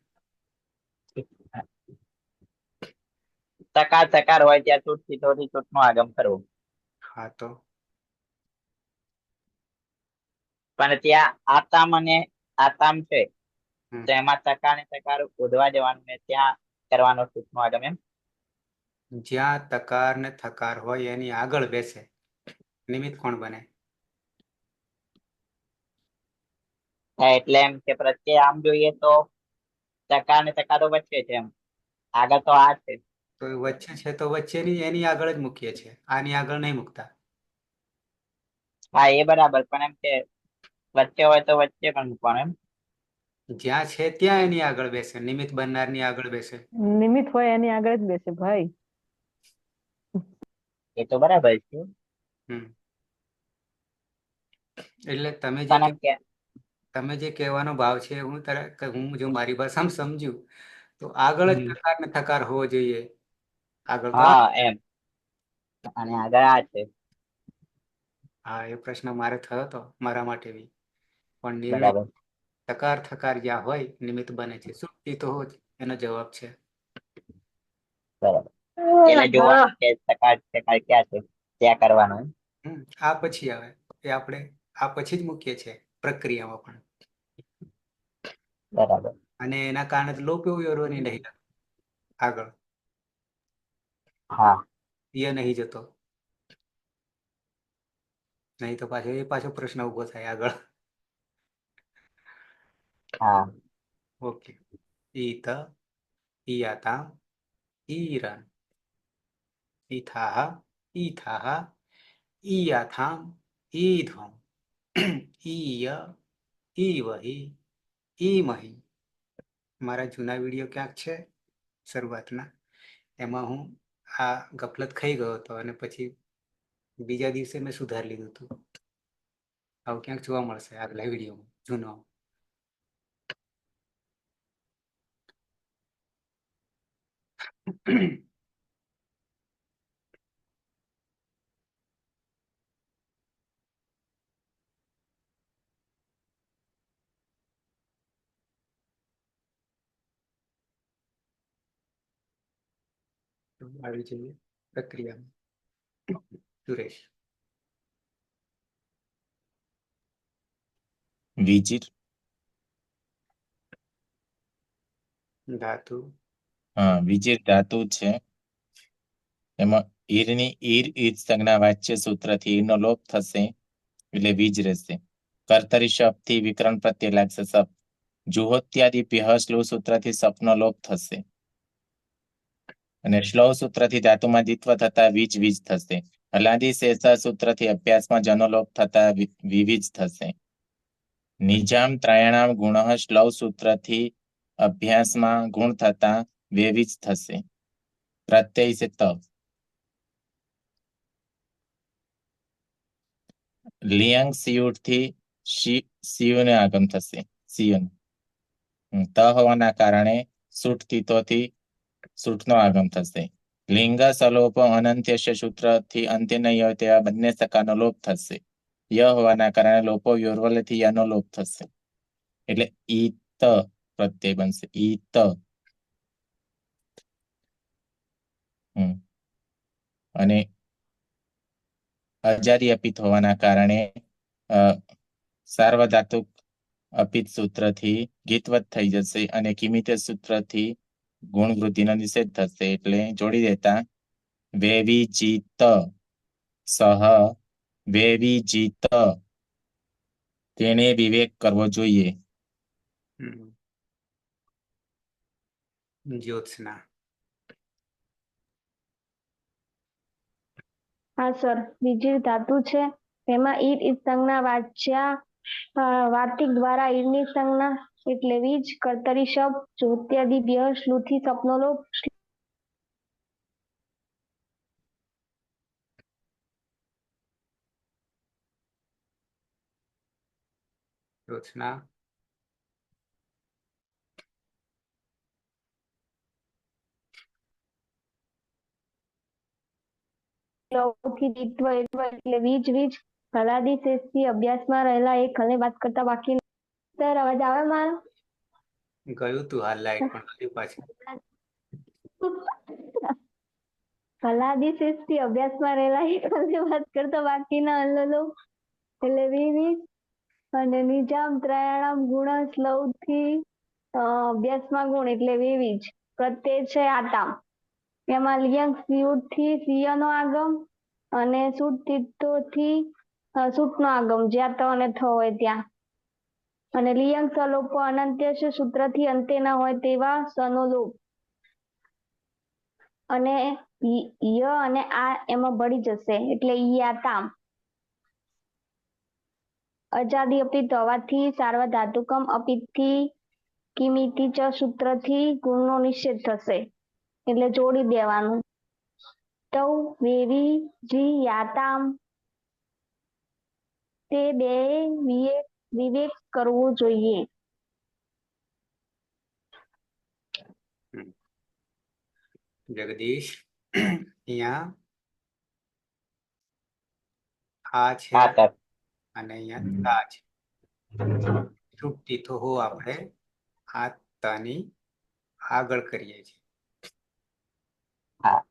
સકાર સકાર હોય ત્યાં શ્રુતિ તો થી છૂટનો આગમ કરવો. હા તો પણ ત્યાં આતામ અને આતામ છે, તો એમાં સકાર ને સકાર ઉધવા જવાનું ને ત્યાં કરવાનો છૂટનો આગમ એમ. જ્યાં તકાર ને થકાર હોય એની આગળ બેસે નિમિત્ત કોણ બને? એટલે એમ કે પ્રત્યય આમ જોઈએ તો સકાર ને સકાર તો વચ્ચે છે, એમ આગળ તો આ છે. તો વચ્ચે છે તો વચ્ચેની એની આગળ જ મૂકીએ છીએ, આની આગળ નહીં મૂકતા. હા એ બરાબર, પણ એમ કે વચ્ચે હોય તો વચ્ચે પણ મૂકવાનું એમ. જ્યાં છે ત્યાં એની આગળ બેસે, નિમિત્ત બનનારની આગળ બેસે. નિમિત્ત હોય એની આગળ જ બેસે ભાઈ. એ તો બરાબર છે. એટલે પણ એમ કે તમે જે કહેવાનો ભાવ છે હું જો મારી ભાષામાં સમજ્યું તો આગળ જ તકાર ને થકાર હોવો જોઈએ. આગળ તો હા એમ, અને આગળ આ છે. હા, એ પ્રશ્ન મારે થયો હતો મારા માટે બી, પણ નિર્ણય બરાબર. તકાર થકાર જ્યાં હોય નિમિત્ત બને છે, સુટ્ટી તો જ એનો જવાબ છે. બરાબર, એટલે જોવાનું કે સકાર સકાર ક્યાં છે ત્યાં કરવાનું. આ પછી આવે એ આપણે આ પછી જ મૂકીએ છીએ પ્રક્રિયામાં પણ. બરાબર. અને એના કારણે લોપ વ્યવહારોની નહીં આગળ. હા. એ નહીં જતો, નહીં તો પાછો પ્રશ્ન ઉભો થાય આગળ. હા. ઓકે. ઈત, ઈયાતા, ઈરન, ઈથાહા, ઈથાહા, ઈયાથામ, ઈધ્વમ, ઈય, ઈવહી, ઈમહી. મારા જૂના વિડીયો ક્યાંક છે શરૂઆતના, એમાં હું આ ગફલત ખાઈ ગયો હતો અને પછી બીજા દિવસે મેં સુધારી લીધું હતું. આવું ક્યાંક જોવા મળશે આગલા વિડીયોમાં જૂનો. આવી જઈએ પ્રક્રિયામાં. સુરેશ. વિજિર ધાતુ. હા વિજિર ધાતુ છે. એમાં ઈરની ઈર ઈજ સંજ્ઞા વાચ્ય સૂત્રથી ઈરનો લોપ થશે એટલે વીજ રહેશે. કર્તરી શબ્દથી વિકરણ પ્રત્યય લાગશે સપ. જુહોત્યાદિ પ્યહ સૂત્રથી સપનો લોપ થશે અને શ્લવ સૂત્રથી ધાતુમાં દ્વિત્વ થતા વીજ વીજ થશે. હલાદી શેષ સૂત્રથી અભ્યાસમાં જનો લોપ થતા વિવિજ થશે. નિજામ ત્રયાણામ ગુણ શ્લવ સૂત્રથી અભ્યાસમાં ગુણ થતા વેવિજ થશે. પ્રત્યય સે ત. લિયંગ સિયુટ થી સિયુને આગમ થશે. સિયુન ત હોવાના કારણે સૂટ તીતોથી સૂટનો આગમ થશે. લિંગ સલોપ અનંત્ય સૂત્રથી અંત્ય નહીં હોય તેવા બંને સકાનો લોપ થશે. ય હોવાના કારણે લોપો યોરવલથી યનો લોપ થશે એટલે ઈ ત પ્રત્યય બનશે. ઈ ત. અને અજાદી અપિત હોવાના કારણે સાર્વધાતુક અપિત સૂત્રથી ગીતવત થઈ જશે અને કિમિત સૂત્રથી ગુણ વૃદ્ધિનો નિષેધ થશે એટલે જોડી દેતા વેવિજીત સહ વેવિજીત તેને વિવેક કરવો જોઈએ. જ્યોત્સના. હા સર, વિજિર ધાતુ છે તેમાં ઈર ઈજ સંજ્ઞા વાચ્યા વાર્તિક દ્વારા ઈરની સંજ્ઞા એટલે વીજ. કર્તરી શબ્દ જ્યોત્યાદિ પ્યહ શ્લુથી સપનો લોપ. જ્યોત્સના. લવથી દ્વિત્વ એટલે વીજ વીજ. હલાદી શેષથી અભ્યાસમાં રહેલા એક હલને વાત કરતા બાકી. સર અવાજ આવે મારો? ગયું તું હાલ લાઈટ પણ હજી પાછું. હલાદી શેષથી અભ્યાસમાં રહેલા એક હલને વાત કરતા બાકીના હલ્લો એટલે વીજ. અને નિજામ ત્રયાણામ ગુણ સ્લવથી અભ્યાસમાં ગુણ એટલે વિવિજ. પ્રત્યય છે આતામ. એમાં લિયંગ સ્યુટથી સિયનો આગમ અને સૂટ તીતોથી સૂટનો આગમ જ્યાં ત અને થ હોય ત્યાં. અને લિયંગ સલોપો અનંત્ય છે સૂત્રથી અંતે ના હોય તેવા સનો લોપ. અને ય અને આ એમાં ભળી જશે એટલે યાતામ. અજાદી અપિત હોવાથી સાર્વધાતુકમ અપિતથી કિમિતિ ચ સૂત્રથી ગુણનો નિષેધ થશે એટલે જોડી દેવાનું. તૌ વેવી જી યાતામ તે બે વિવેક કરવો જોઈએ. જગદીશ અહીંયા આ છે હા સર. અને અહીંયા તા છે. છૂટતી તો હો આપણે આ તાની આગળ કરીએ છીએ. હા.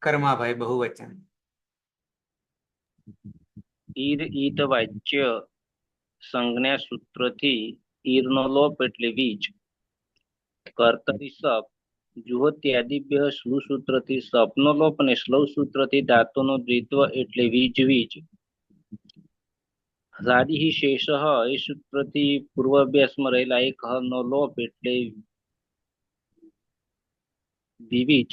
કર્માભાઈ બહુવચન. ઈર ઈદ વાચ્ય સંજ્ઞા સૂત્રથી ઈરનો લોપ એટલે વીજ. કર્તરી સપ જુહોત્યાદિભ્ય શ્લુ સૂત્રથી સપનો લોપ અને શ્લવ સૂત્રથી ધાતુનો દ્વિત્વ એટલે વીજ વીજ. હલાદી શેષ એ સૂત્રથી પૂર્વાભ્યાસમાં રહેલા એક હનો લોપ એટલે વિવિજ.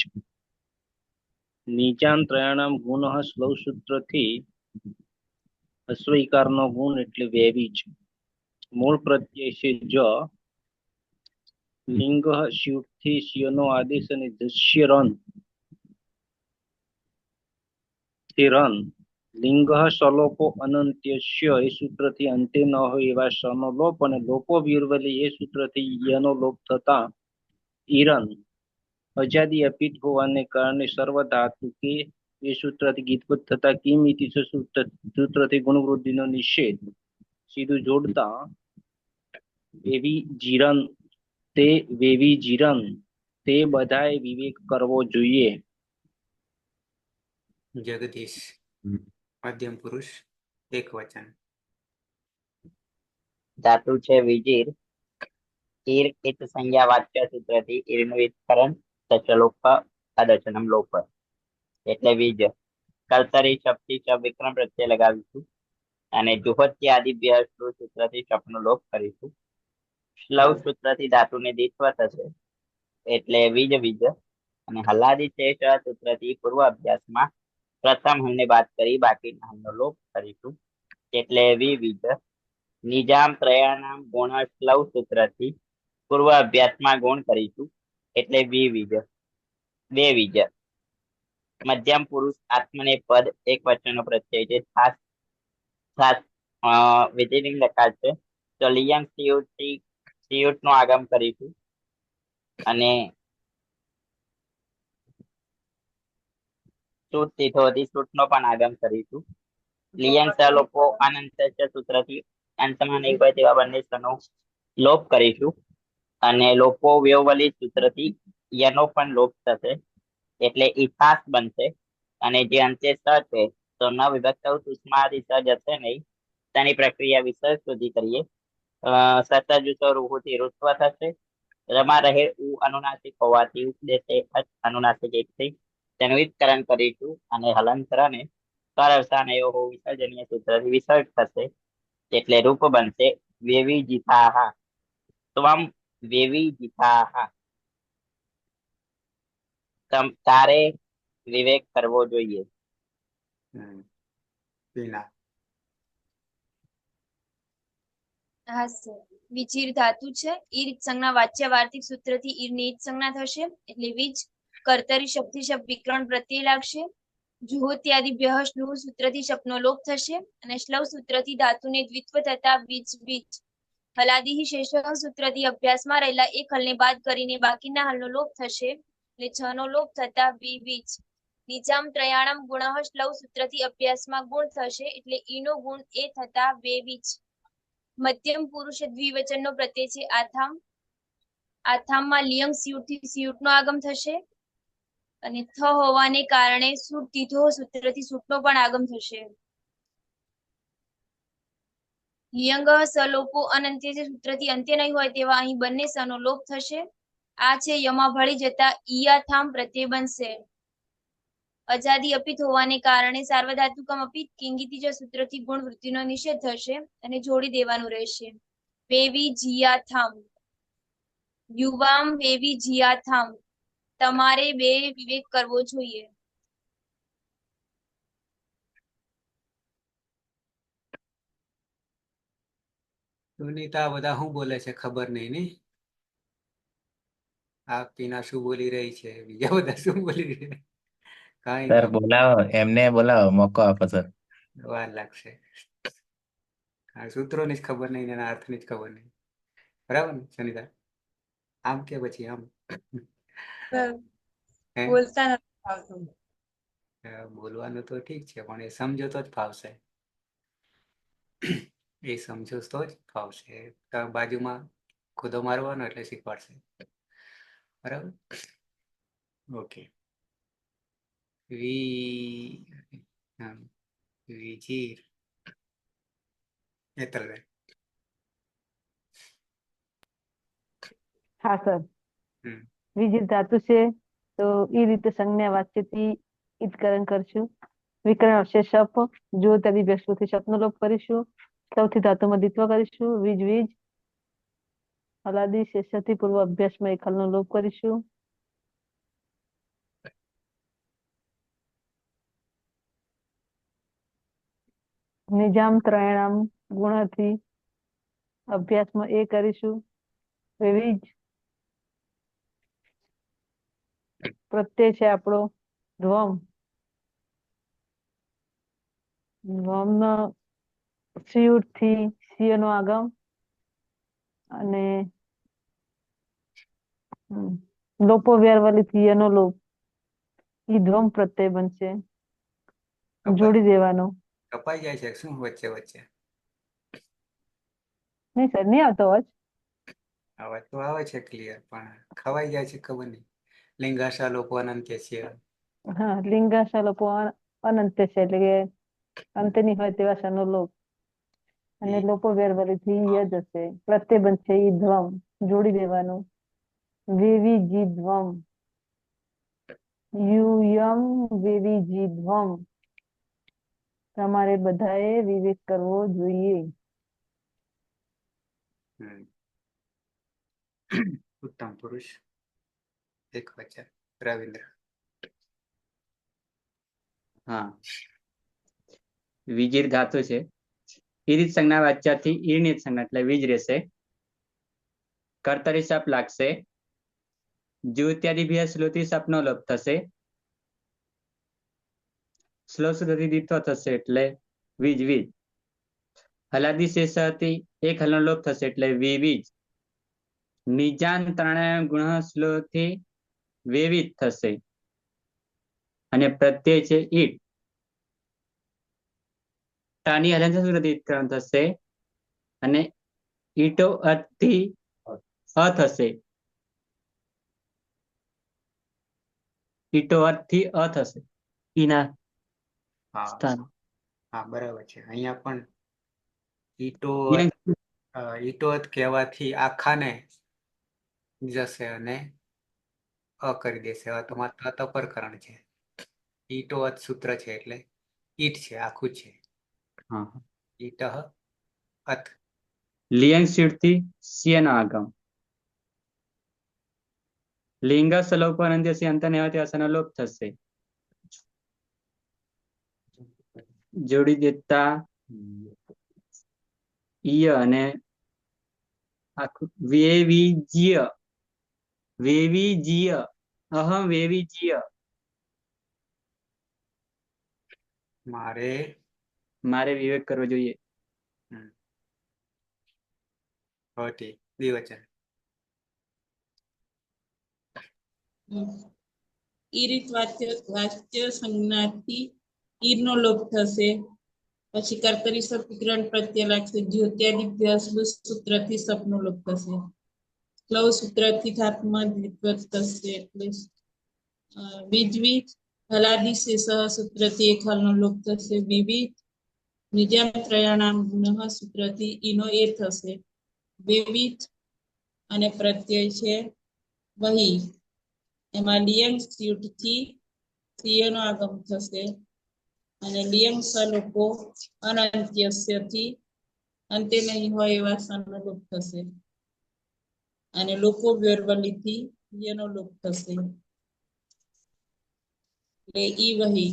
નીચાન ત્રયાણામ ગુણ શ્લવ સૂત્રથી અસ્વીકારનો ગુણ એટલે વેવીજ. મૂળ પ્રત્યય છે જ. લિંગ સ્યુટથી સ્યનો આદેશ અને દૃશ્ય રન તે રન લિંગ સલોપો અનંત્યસ્ય એ સૂત્રથી અંતે ન હોય એવા સનો લોપ અને લોપો વિર્વલી એ સૂત્રથી યનો લોપ થતા ઈરન અજાદી અપીત હોવાને કારણે સર્વ ધાતુ કે એ સૂત્રથી ગીતવત થતા કિમ ઇતિ સૂત્રથી ગુણવૃદ્ધિનો નિષેધ સીધું જોડતા એવી જીરન તે વેવી જીરન તે બધાએ વિવેક કરવો જોઈએ. જગદીશ મધ્યમ પુરુષ એક વચન. ધાતુ છે વિજીર. ઈર ઇત સંજ્ઞા વાચ્ય સૂત્રથી ઈરનું વિસ્તરણ સચલોપ અદચનમ લોપ એટલે વીજ. કર્તરી શબ્દથી શબ વિક્રમ પ્રત્યય લગાવીશું અને જુહોત્ય આદિ બે સૂત્રથી શબ્દનો લોપ કરીશું. શ્લવ સૂત્રથી ધાતુને દ્વિત્વ થશે એટલે વીજ વીજ અને હલાદી શેષ સૂત્રથી પૂર્વ અભ્યાસમાં પ્રથમ હલને બાદ કરી બાકીના હલનો લોપ કરીશું એટલે વીજ. નિજામ ત્રયાનામ ગુણ શ્લવ સૂત્રથી પૂર્વ અભ્યાસમાં ગુણ કરીશું એટલે વિજ. બે વીજ. મધ્યમ પુરુષ આત્મને પદ એક વચનનો પ્રત્યય છે. ખાસ ખાસ વિધિલિંગ લખાય છે તો લિયંગ સિયુટ નો આગમ કરીશું અને સૂટ તીથોથી સૂટ નો પણ આગમ કરીશું. લિયંગ લોકો અનંત સૂત્રથી અંતમાં એક હોય તેવા બંને સનો લોપ કરીશું અને લોપો વ્યવલી સૂત્રથી યનો પણ લોપ થશે એટલે ઇથાસ બનશે અને જે અંતે સ છે તો ન વિભક્ત ઉષ્માથી સ જશે નહીં તેની પ્રક્રિયા વિસર્ગ સુધી કરીએ. સતજુતો રૂહુથી ઋત્વ થશે. રમા રહે ઉ અનુનાસિક હોવાથી ઉપદેશે અનુનાસિક એકથી તેનું વિસ્તરણ કરીશું અને હલંતરને કર અવસાન એવો વિસર્જનીય સૂત્રથી વિસર્ગ થશે એટલે રૂપ બનશે વેવિજિતાહા. ત્વમ વેવિજિતાહા. તારે વિવેક કરવો જોઈએ. પીના હા સર. વિચિર ધાતુ છે. ઈર સંજ્ઞા વાચ્ય વાર્તિક સૂત્રથી ઈર ની સંજ્ઞા થશે એટલે વીજ. કર્તરી શબ્દથી શબ્દ વિકરણ પ્રત્યય લાગશે. જુહોત્યાદિ બ્યહ શ્લુહ સૂત્રથી શબ્દનો લોપ થશે અને શ્લવ સૂત્રથી ધાતુને દ્વિત્વ થતા વીજ વીજ. હલાદી શેષ સૂત્રથી અભ્યાસમાં રહેલા એક હલને બાદ કરીને બાકીના હલનો લોપ થશે એટલે છ નો લોપ થતા વીજ. નિજામ ત્રયાણમ ગુણ શ્લવ સૂત્રથી અભ્યાસમાં ગુણ થશે એટલે ઈનો ગુણ એ થતા વીજ. મધ્યમ પુરુષ દ્વિવચનનો પ્રત્યય છે આથામ. આથામમાં લિયંગ સિયુટથી સિયુટનો આગમ થશે અને થ હોવાને કારણે સૂટ દીધો સૂત્રથી સૂટનો પણ આગમ થશે. લિયંગ સલોપો અનંત્ય જે સૂત્રથી અંત્ય નહીં હોય તેવા અહીં બંને સનો લોપ થશે. આ છે યમાં ભળી જતા ઈયાથામ પ્રત્યય બનશે. અજાદી અપિત હોવાને કારણે સાર્વધાતુકમ અપિત કિંગિતિજ સૂત્રથી ગુણ વૃત્તિનો નિષેધ થશે અને જોડી દેવાનું રહેશે. વેવી જીયાથામ. યુવામ વેવી જીયાથામ. તમારે બે વિવેક કરવો જોઈએ. સુનીતા બધા શું બોલે છે ખબર નહીં ને. આ પીના શું બોલી રહી છે, બીજા બધા શું બોલી રહ્યા કઈ સર ખબર બોલાવો, એમને બોલાવો, મોકો આપો સર. વાર લાગશે. સૂત્રોની જ ખબર નહીં, એના અર્થની જ ખબર નહીં. બરાબર ને સુનીતા? આમ કે પછી આમ બોલતા નથી આવતું. બોલવાનું તો ઠીક છે પણ એ સમજો તો જ ફાવશે. એ સમજો તો જ ફાવશે. બાજુમાં ખુદો મારવાનો એટલે શીખવાડશે. બરાબર. ઓકે. વિજીર નેત્રભાઈ. હા સર. વિજીર ધાતુ છે તો એ રીતે સંજ્ઞા વાચ્યથી ઈદકરણ કરશું. વિકરણ અવશેષ શપ જો ત્યાદી વ્યસ્તુથી શપનો લોપ કરીશું. સૌથી ધાતુમાં દ્વિત્વ કરીશું. વીજ વીજ. હલાદી શેષથી પૂર્વ અભ્યાસમાં એક હલનો લોપ કરીશું. નિજામ ત્રયાણામ ગુણથી અભ્યાસમાં એ કરીશું. વિવિજ પ્રત્યય છે આપણો ધ્વમ વમનો સિયુટ થી સિય નો આગમ અને લોપો વ્યારવાળી થી યનો લોપ ઈ ધ્વમ પ્રત્યય બનશે જોડી દેવાનો. કપાઈ જાય છે શું વચ્ચે વચ્ચે? નહીં સર, નહીં આવતો અવાજ. અવાજ તો આવે છે ક્લિયર, પણ ખવાઈ જાય છે ખબર નહીં. લિંગાશા લોકો અનંત્ય છે. હા, લિંગાશા લોકો અનંત્ય છે એટલે કે અંતની હોય તેવા શનો લોપ અને લોપો વેરવલી થી ય જ હશે. પ્રત્યય બનશે ઈ ધ્વમ જોડી દેવાનું. વેવી જી ધ્વમ યુયમ વેવી જી ધ્વમ. તમારે બધાએ વિવેક કરવો જોઈએ. ઉત્તમ પુરુષ એક વચન. રવિન્દ્ર. હા, વિજીર ધાતુ છે. ઈરિત સંજ્ઞા વાચ્યાથી ઈર્ણિત સંજ્ઞા એટલે વીજ રહેશે. કર્તરી સપ લાગશે. જુ ઇત્યાદિ ભી શ્લોથી સપનો લોપ થશે. શ્લોક સુધી દીઠો થશે એટલે વીજ વીજ. હલાદી શેષ હતી એક હલનો લોપ થશે એટલે વી વીજ. નિજાન ત્રણાયમ ગુણ શ્લોથી વેવિત થશે અને પ્રત્યય છે ઈટ. ટાની હલન સંસ્કૃતિકરણ થશે અને ઈટો અર્થથી અ થશે. ઈટો અર્થથી અ થશે. ઈના સ્થાન. હા, બરાબર છે. અહીંયા પણ ઈટો કહેવાથી આખાને જશે અને અ કરી દેશે. હવે તો માત્ર તપરકરણ છે. ઈટો સૂત્ર છે એટલે ઈટ છે, આખું છે. ઈટ અથ. લિયંગ શીડથી સિયનો આગમ. લિંગ સલોપ અનંત્યસી અંતને આવતી અસનો લોપ થશે. જોડી દેતા ઈય અને આખું વેવીજીય વેવીજીય અહમ વેવીજીય. મારે વિવેક કરવો જોઈએ. દ્વિવચન. ઈરિત વાચ્ય સંજ્ઞાથી ઈરનો લોપ થશે. પછી કર્તરી સપ વિકરણ પ્રત્યય લાગશે. જ્યોત્યાદિભ્ય સૂત્રથી સપનો લોપ થશે. ક્લવ સૂત્રથી ધાતુમાં દ્વિત્વ થશે એટલે વીજવીજ. હલાદી શેષ સૂત્રથી એક હલનો લોપ થશે. વિવિધ. નિજામ ત્રયાણામ ગુણ સૂત્રથી ઈનો એ થશે. વિવિધ અને પ્રત્યય છે વહી. એમાં લિયંગ સ્યુટથી સિયનો આગમ થશે અને લિયંગ સલોપો અનંત્યસ્યથી અંતે નહીં હોય એવા સનો લોપ થશે અને લોકો વ્યરવલીથી યનો લોપ થશે. એટલે ઈ વહી.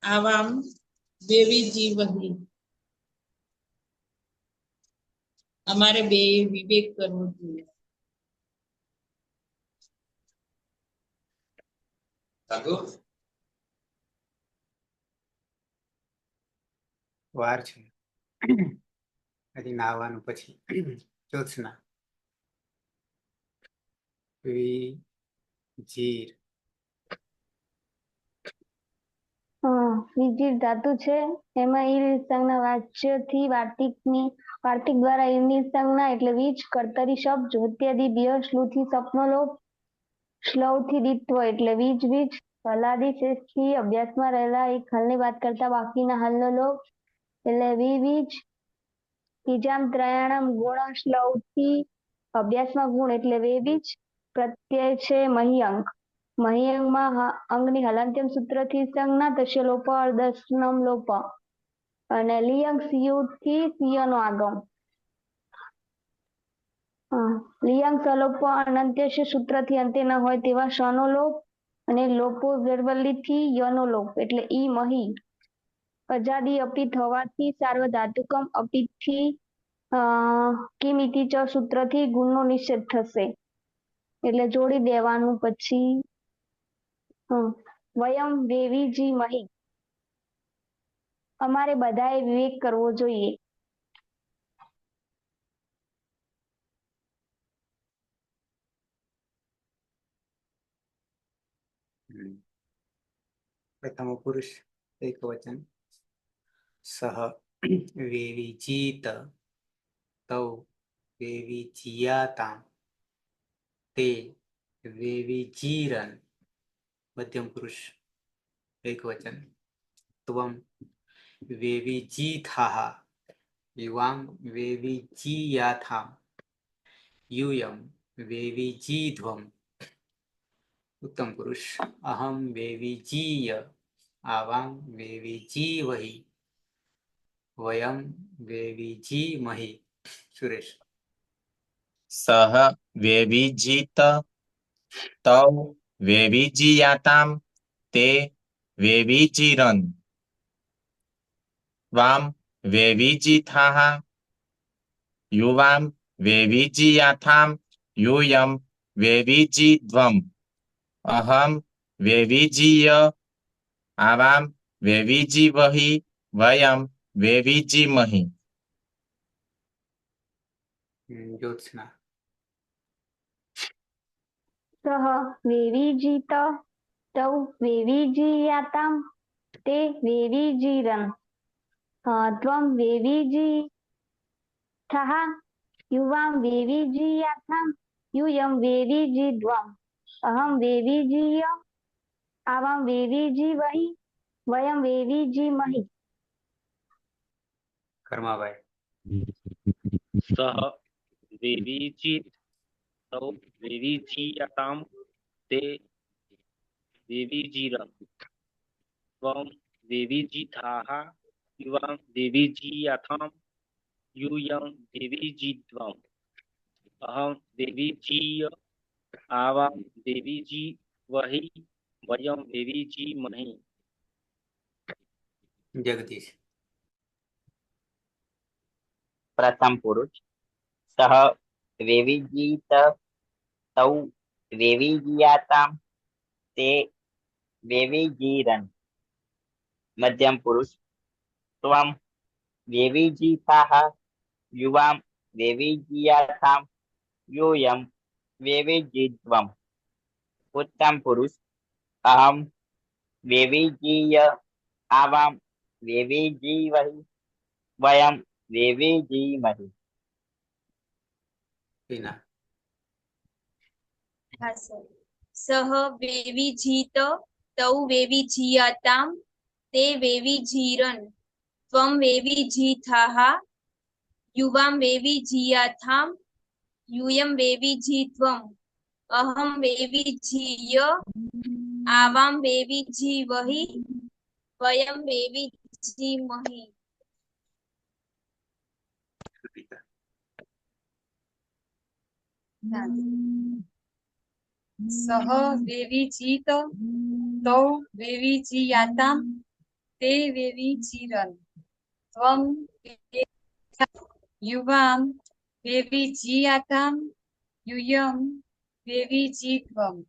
આવામ વેવી જી વહી. અમારે બે વિવેક કરવો જોઈએ. વાર છે હજી નાવાનું પછી. જ્યોત્સના. જીર. વિજીર ધાતુ છે. એમાં ઈર સંજ્ઞા વાચ્યથી વાર્તિક દ્વારા ઈરની સંજ્ઞા એટલે વીજ. કર્તરી શબ્દ જોત્યાદિ બે શ્લુથી સપનો લોપ. શ્લવથી દિત્વ એટલે વીજ વીજ. હલાદી શેષથી અભ્યાસમાં રહેલા એક હલની વાત કરતા બાકીના હલનો લોપ એટલે વી વીજ. ત્રીજામ ત્રયાણમ ગુણ શ્લવથી અભ્યાસમાં ગુણ એટલે વે બીજ. પ્રત્યય છે મહિયંક. મહિયંકમાં અંગની હલંત્યમ સૂત્રથી સંજ્ઞા થશે લોપ અર્ધસ્નમ લોપ અને લિયંક સિયુટથી સિયનો આગમ. લિયંક સલોપ અનંત્ય સૂત્રથી અંતે ન હોય તેવા શનો લોપ અને લોપો વેરવલ્લીથી યનો લોપ એટલે ઈ મહી. અજાદી અપિત હોવાથી સાર્વધાતુકમ અપિતથી કિમિતિ ચ સૂત્રથી ગુણનો નિષેધ થશે એટલે જોડી દેવાનું. પછી વયમ વેવીજીમહિ. અમારે બધાએ વિવેક કરવો જોઈએ. પ્રથમ પુરુષ એક વચન. સહ વેવિજીત તૌ વેવિજીયાતામ તે વેવિજીરન. મધ્યમ પુરુષ એક વચન. ત્વમ વેવિજીથાહ યુવામ વેવિજીયાથામ यूयम वेविजीध्वम. उत्तम पुरुष अहम वेविजीय आवाम वेविजीवहि वयम वेविजीमहि. सुरेश. सह वेविजित तौ वेविजीयाताम ते वेविजीरन् त्वां वेविजिथाः युवां वेविजीयाथां यूयं वेविजिध्वम् अहं वेविजीय आवां वेविजीवहि वयं वेविजीमहि. ज्योत्सना. સહ વેવીજીત તૌ વેવીજીયાતામ તે વેવીજીરન. ત્વમ વેવીજીથઃ યુવાં વેવીજીયાથામ यूयं वेवीजिध्वम् अहं वेवीजीय आवां वेवीजीवहि वयं वेवीजीमहि. कर्माभाई. सह वेविजित तौ वेविजीयतां ते वेविजीरन् त्वं वेविजिथाः युवां वेविजीयाथां यूयं वेविजिध्वम् अहं वेविजीय आवां वेविजीवहि वयं वेविजीमहि. जगदीश. प्रथम पुरुष सह वेविजीत तौ वेविजीयातां ते वेविजीरन्. मध्यम पुरुष त्वं वेविजीथाः युवां वेविजीयाथां यूयं वेविजिध्वम्. उत्तम पुरुष अहम वेविजीय आवां वेविजीवहि वयं वेविजीमहि. टीना. हाँ सर. सह वेविजीत तौ वेविजीयातां ते वेविजीरन् त्वं वेविजीथाः युवां वेविजीयाथां यूयं वेविजिध्वम् अहं वेविजीय आवां वेविजीवहि वयं वेविजीमहि. सह वेविजीत तौ वेविजीयातां ते वेविजीरन् त्वं युवां वेविजीयातां यूयं वेविजिध्वम्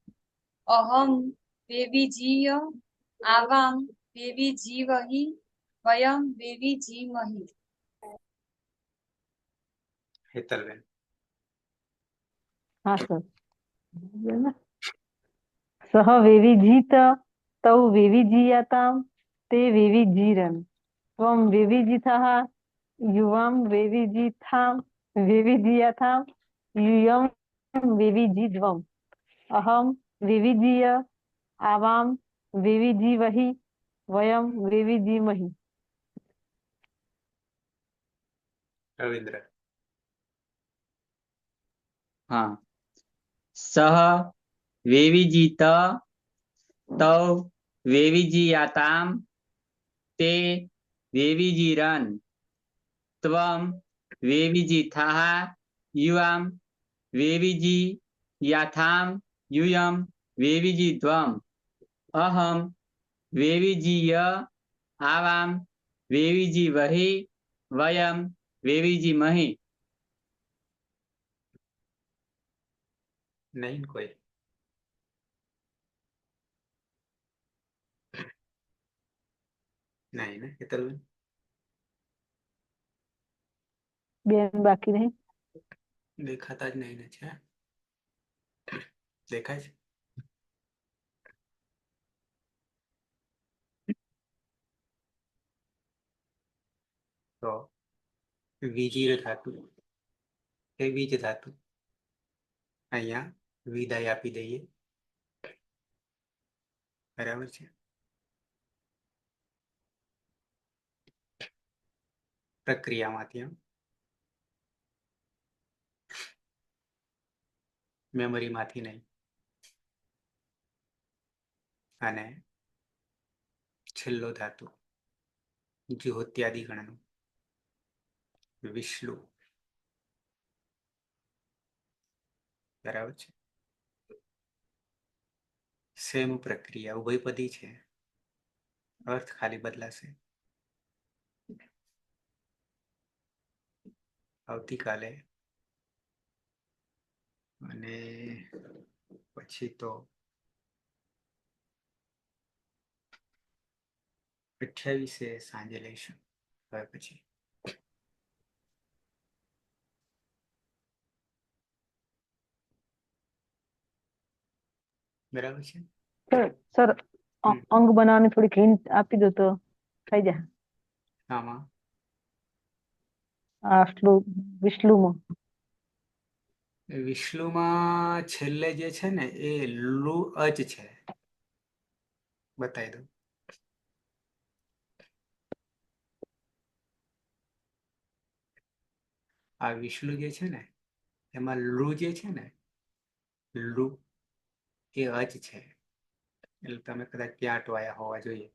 अहं वेविजीय आवां वेविजीवहि वयं वेविजीमहि. हेतलबेन. हाँ सर. सह वेविजीत तौ वेविजीयातां ते वेविजीरन् त्वं वेविजिथः युवां वेविजिथां वेविजीयाथां यूयं वेविजिध्वम् अहं वेविजीय आवां वेविजीवहि वयं वेविजीमहि. रविंद्र. हाँ. सह वेविजीत तौ वेविजीयातां ते वेविजीरन् त्वं वेविजिथाः युवां वेविजीयाथां यूयं वेविजिध्वम् अहं वेविजीय आवां वेविजीवहि वयं वेविजीमहि. नहीं कोई. નહીં ને હેતલબેન? બેન બાકી નહીં. દેખાતા જ નહીં ને છે. દેખાય છે? તો વિજીર ધાતુ એ વીજ ધાતુ. અહીંયા વિદાય આપી દઈએ. બરાબર છે. પ્રક્રિયામાંથી મેમરીમાંથી નહીં. અને છેલ્લો ધાતુ જ્યોત્યાદિ ગણનું વિષ્ણુ. બરાબર છે. સેમ પ્રક્રિયા ઉભયપદી છે, અર્થ ખાલી બદલાશે. આવતીકાલે અને પછી તો 28 સાંજે લઈશું. હવે પછી બરાબર છે. સર અંગ બનાવવાની થોડીક હિન્ટ આપી દો તો થઈ જાય. આમાં આ વિષ્ણુમાં વિષ્ણુમાં છેલ્લે જે છે ને એ લુ અજ છે. બતાવી દઉં. આ વિષ્ણુ જે છે ને એમાં લુ જે છે ને લુ એ અજ છે. એટલે તમે કદાચ ત્યાં અટવાયા હોવા જોઈએ.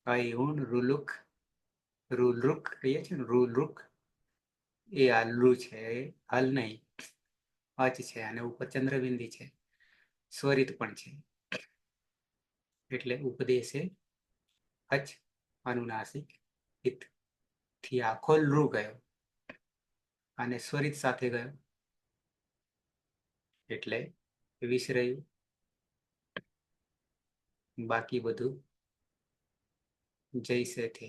અયુન રૂલુક રૂલરુક કહીએ છીએ ને રૂલરુક એ આ લુ છે. હલ નહીં, અચ છે અને ઉપર ચંદ્રબિંદી છે. સ્વરિત પણ છે. એટલે ઉપદેશે અચ અનુનાસિક હિત થી આખો લુ ગયો અને સ્વરિત સાથે ગયો એટલે વિષ રહ્યું. બાકી બધું જૈસે થે.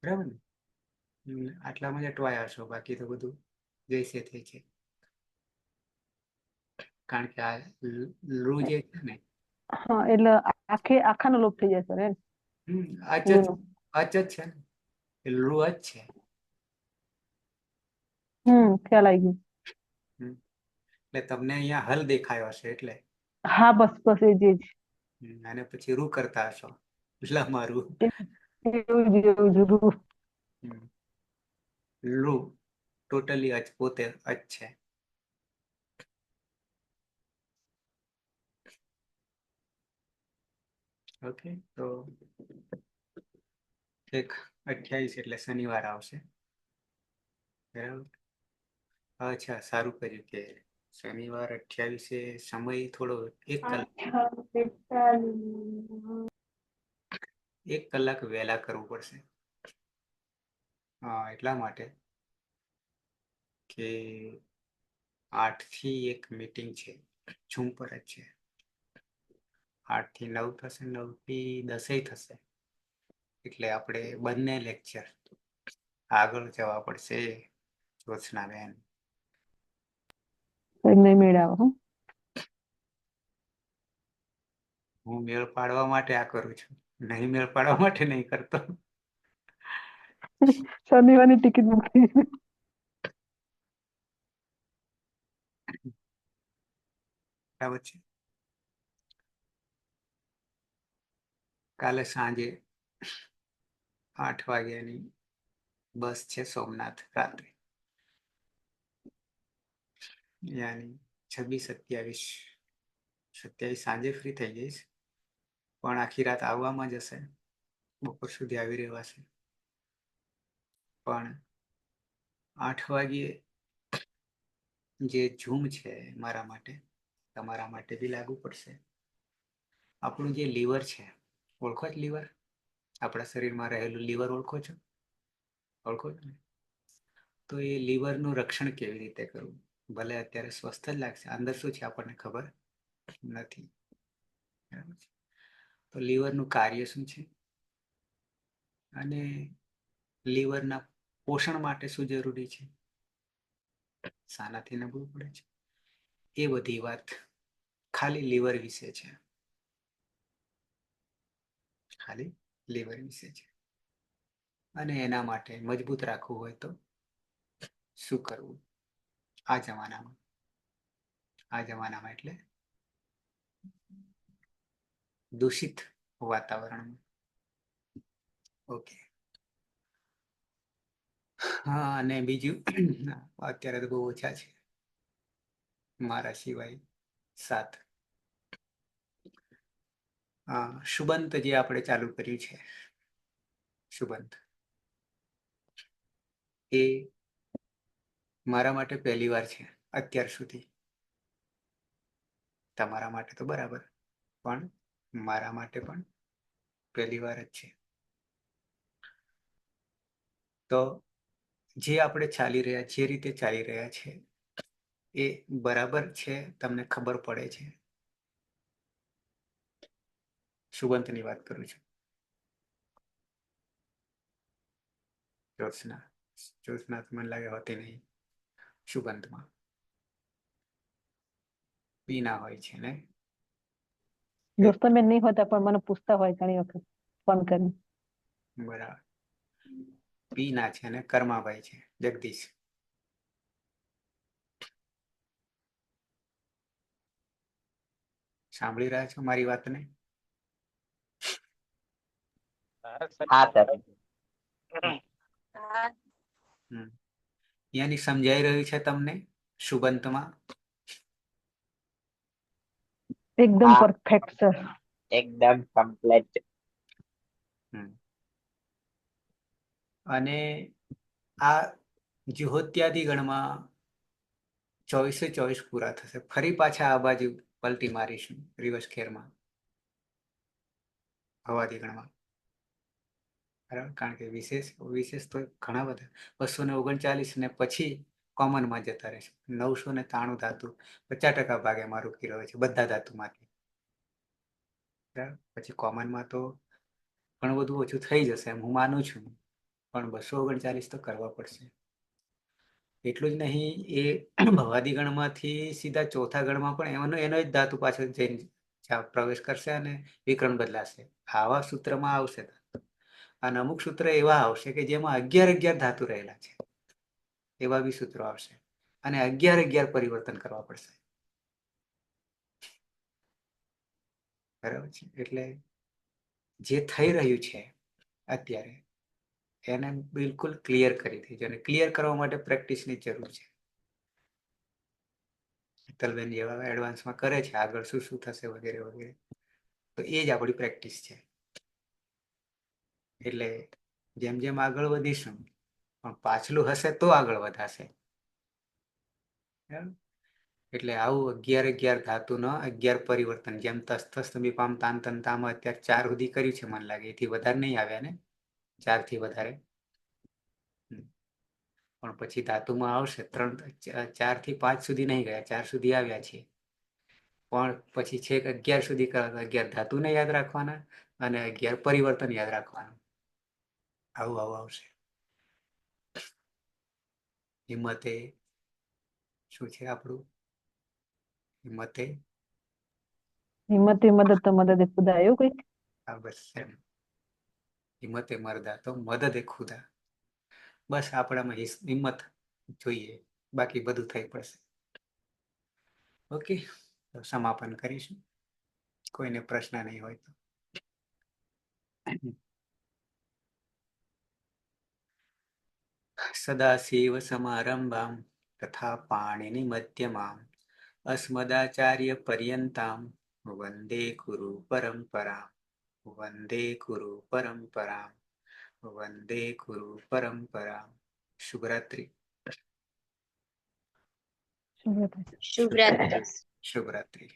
બરાબર ને? આટલામાં જ અટવાયા છો. બાકી તો બધું જૈસે થે છે. કારણ કે આ લુ જે છે ને હા એટલે આખાનો લોપ થઈ જાય સર એમ. અચ જ છે ને એ લુ જ છે. ખ્યાલ આવી ગયું. એટલે તમને અહીંયા હલ દેખાયો હશે એટલે. હા બસ બસ એ જ અને પછી રૂ કરતા હશો એટલા મારું એવું જ રૂ. લુ ટોટલી અચ પોતે અચ છે. ઓકે તો 1/28 એટલે શનિવાર આવશે. બરાબર. અચ્છા સારું કર્યું કે શનિવાર 28 સમય થોડો 1 કલાક વહેલા કરવું પડશે. હા એટલા માટે કે 8 થી 1 મીટિંગ છે. ઝૂમ પર જ છે. 8 થી 9 થશે, 9 થી 10 થશે. એટલે આપણે બંને લેક્ચર આગળ જવા પડશે. જ્યોત્સનાબેન નહીં મેળાવો. હું મેળ પાડવા માટે આ કરું છું, નહીં મેળ પાડવા માટે નહીં કરતો. શનિવારની ટિકિટ બુક થઈ ગઈ. બરાબર છે. કાલે સાંજે 8 વાગ્યાની બસ છે સોમનાથ રાત્રે. યાની 26, 27 સાંજે ફ્રી થઈ જઈશ. પણ આખી રાત આવવામાં જશે. બપોર સુધી આવી રહેવાશે. પણ 8 વાગ્યે જે ઝૂમ છે મારા માટે તમારા માટે બી લાગુ પડશે. આપણું જે લીવર છે, ઓળખો જ લીવર? આપણા શરીરમાં રહેલું લીવર ઓળખો છો? ઓળખો છો ને? તો એ લીવરનું રક્ષણ કેવી રીતે કરવું? ભલે અત્યારે સ્વસ્થ જ લાગશે, અંદર શું છે આપણને ખબર નથી. બરાબર છે. તો લીવરનું કાર્ય શું છે અને લીવરના પોષણ માટે શું જરૂરી છે, શાનાથી નબળું પડે છે, એ બધી વાત ખાલી લીવર વિશે છે. ખાલી લીવર વિશે છે. અને એના માટે મજબૂત રાખવું હોય તો શું કરવું આ જમાનામાં એટલે દૂષિત વાતાવરણમાં. ઓકે. હા, અને બીજું અત્યારે તો બહુ ઓછા છે, મારા સિવાય 7. શુબંત જે આપણે ચાલુ કર્યું છે, શુબંત એ મારા માટે પહેલી વાર છે અત્યાર સુધી. તમારા માટે તો બરાબર, પણ મારા માટે પણ પહેલી વાર જ છે. તો જે આપણે જે રીતે ચાલી રહ્યા છે એ બરાબર છે, તમને ખબર પડે છે? શુબંતની વાત કરું છું. જ્યોત્સના તો મને લાગે હોતી નહીં. શુબંતમાં પીના હોય છે ને? દોસ્તો મેં નહીં હોતા પણ મને પૂછતા હોય ઘણી વખત ફોન કરીને. બરાબર. પીના છે ને કર્માભાઈ છે, જગદીશ. સાંભળી રહ્યા છો મારી વાતને? હા સર. યાની સમજાઈ રહ્યું છે તમને શુબંતમાં? એકદમ હા. Perfect sir. એકદમ કમ્પ્લેટ. અને આ જુહોત્યાદિ ગણમાં 24 પૂરા થશે. ફરી પાછા આ બાજુ પલટી મારીશું રિવર્સ ખેરમાં ભવાદી ગણમાં. બરાબર, કારણ કે વિશેષ તો ઘણા બધા 239 ને પછી કોમનમાં જતા રહેશે. 993 ધાતુ 50% ભાગે મારું કિલો છે બધા ધાતુમાંથી. બરાબર, પછી કોમનમાં તો ઘણું બધું ઓછું થઈ જશે એમ હું માનું છું, પણ 239 તો કરવા પડશે. એટલું જ નહીં, એ ભવાદી ગણમાંથી સીધા ચોથા ગણમાં પણ એનો જ ધાતુ પાછળ જઈને પ્રવેશ કરશે અને વિકર્ણ બદલાશે. આવા સૂત્રમાં આવશે. અને અમુક સૂત્ર એવા આવશે કે જેમાં 11 ધાતુ રહેલા છે, એવા બી સૂત્રો આવશે અને 11 પરિવર્તન કરવા પડશે. બરાબર છે. એટલે જે થઈ રહ્યું છે અત્યારે એને બિલકુલ ક્લિયર કરી દેજો, અને ક્લિયર કરવા માટે પ્રેક્ટિસની જરૂર છે. તલબેન જેવા એડવાન્સમાં કરે છે, આગળ શું શું થશે વગેરે વગેરે, તો એ જ આપણી પ્રેક્ટિસ છે. એટલે જેમ જેમ આગળ વધીશું, પણ પાછલું હશે તો આગળ વધાશે. એટલે આવું 11 ધાતુનો 11 પરિવર્તન, જેમ તસ તસ મી પામ તાન તન તામાં અત્યારે 4 સુધી કર્યું છે મને લાગે, એથી વધારે નહીં આવ્યા ને, 4 થી વધારે. પણ પછી ધાતુમાં આવશે 4 થી 5 સુધી નહીં ગયા, 4 સુધી આવ્યા છીએ. પણ પછી છેક 11 સુધી 11 ધાતુને યાદ રાખવાના અને 11 પરિવર્તન યાદ રાખવાના. આવું આવશે. હિંમતે શું છે આપણું? હિંમતે મદદ તો મદદ ખુદા, એવું કઈક. હા બસ એમ. હિંમતે મરદા તો મદદ ખુદા. બસ આપણામાં હિંમત જોઈએ, બાકી બધું થઈ પડશે. ઓકે, તો સમાપન કરીશું. કોઈને પ્રશ્ન નહીં હોય તો. સદાશિવ સમારંભામ તથા પાણીની મધ્યમાં અસ્મદાચાર્ય પર્યંતામ વંદે ગુરુ પરંપરા. વંદે ગુરુ પરંપરા. વંદે ગુરુ પરંપરા. શુભરાત્રિ. શુભરાત્રિ. શુભરાત્રિ.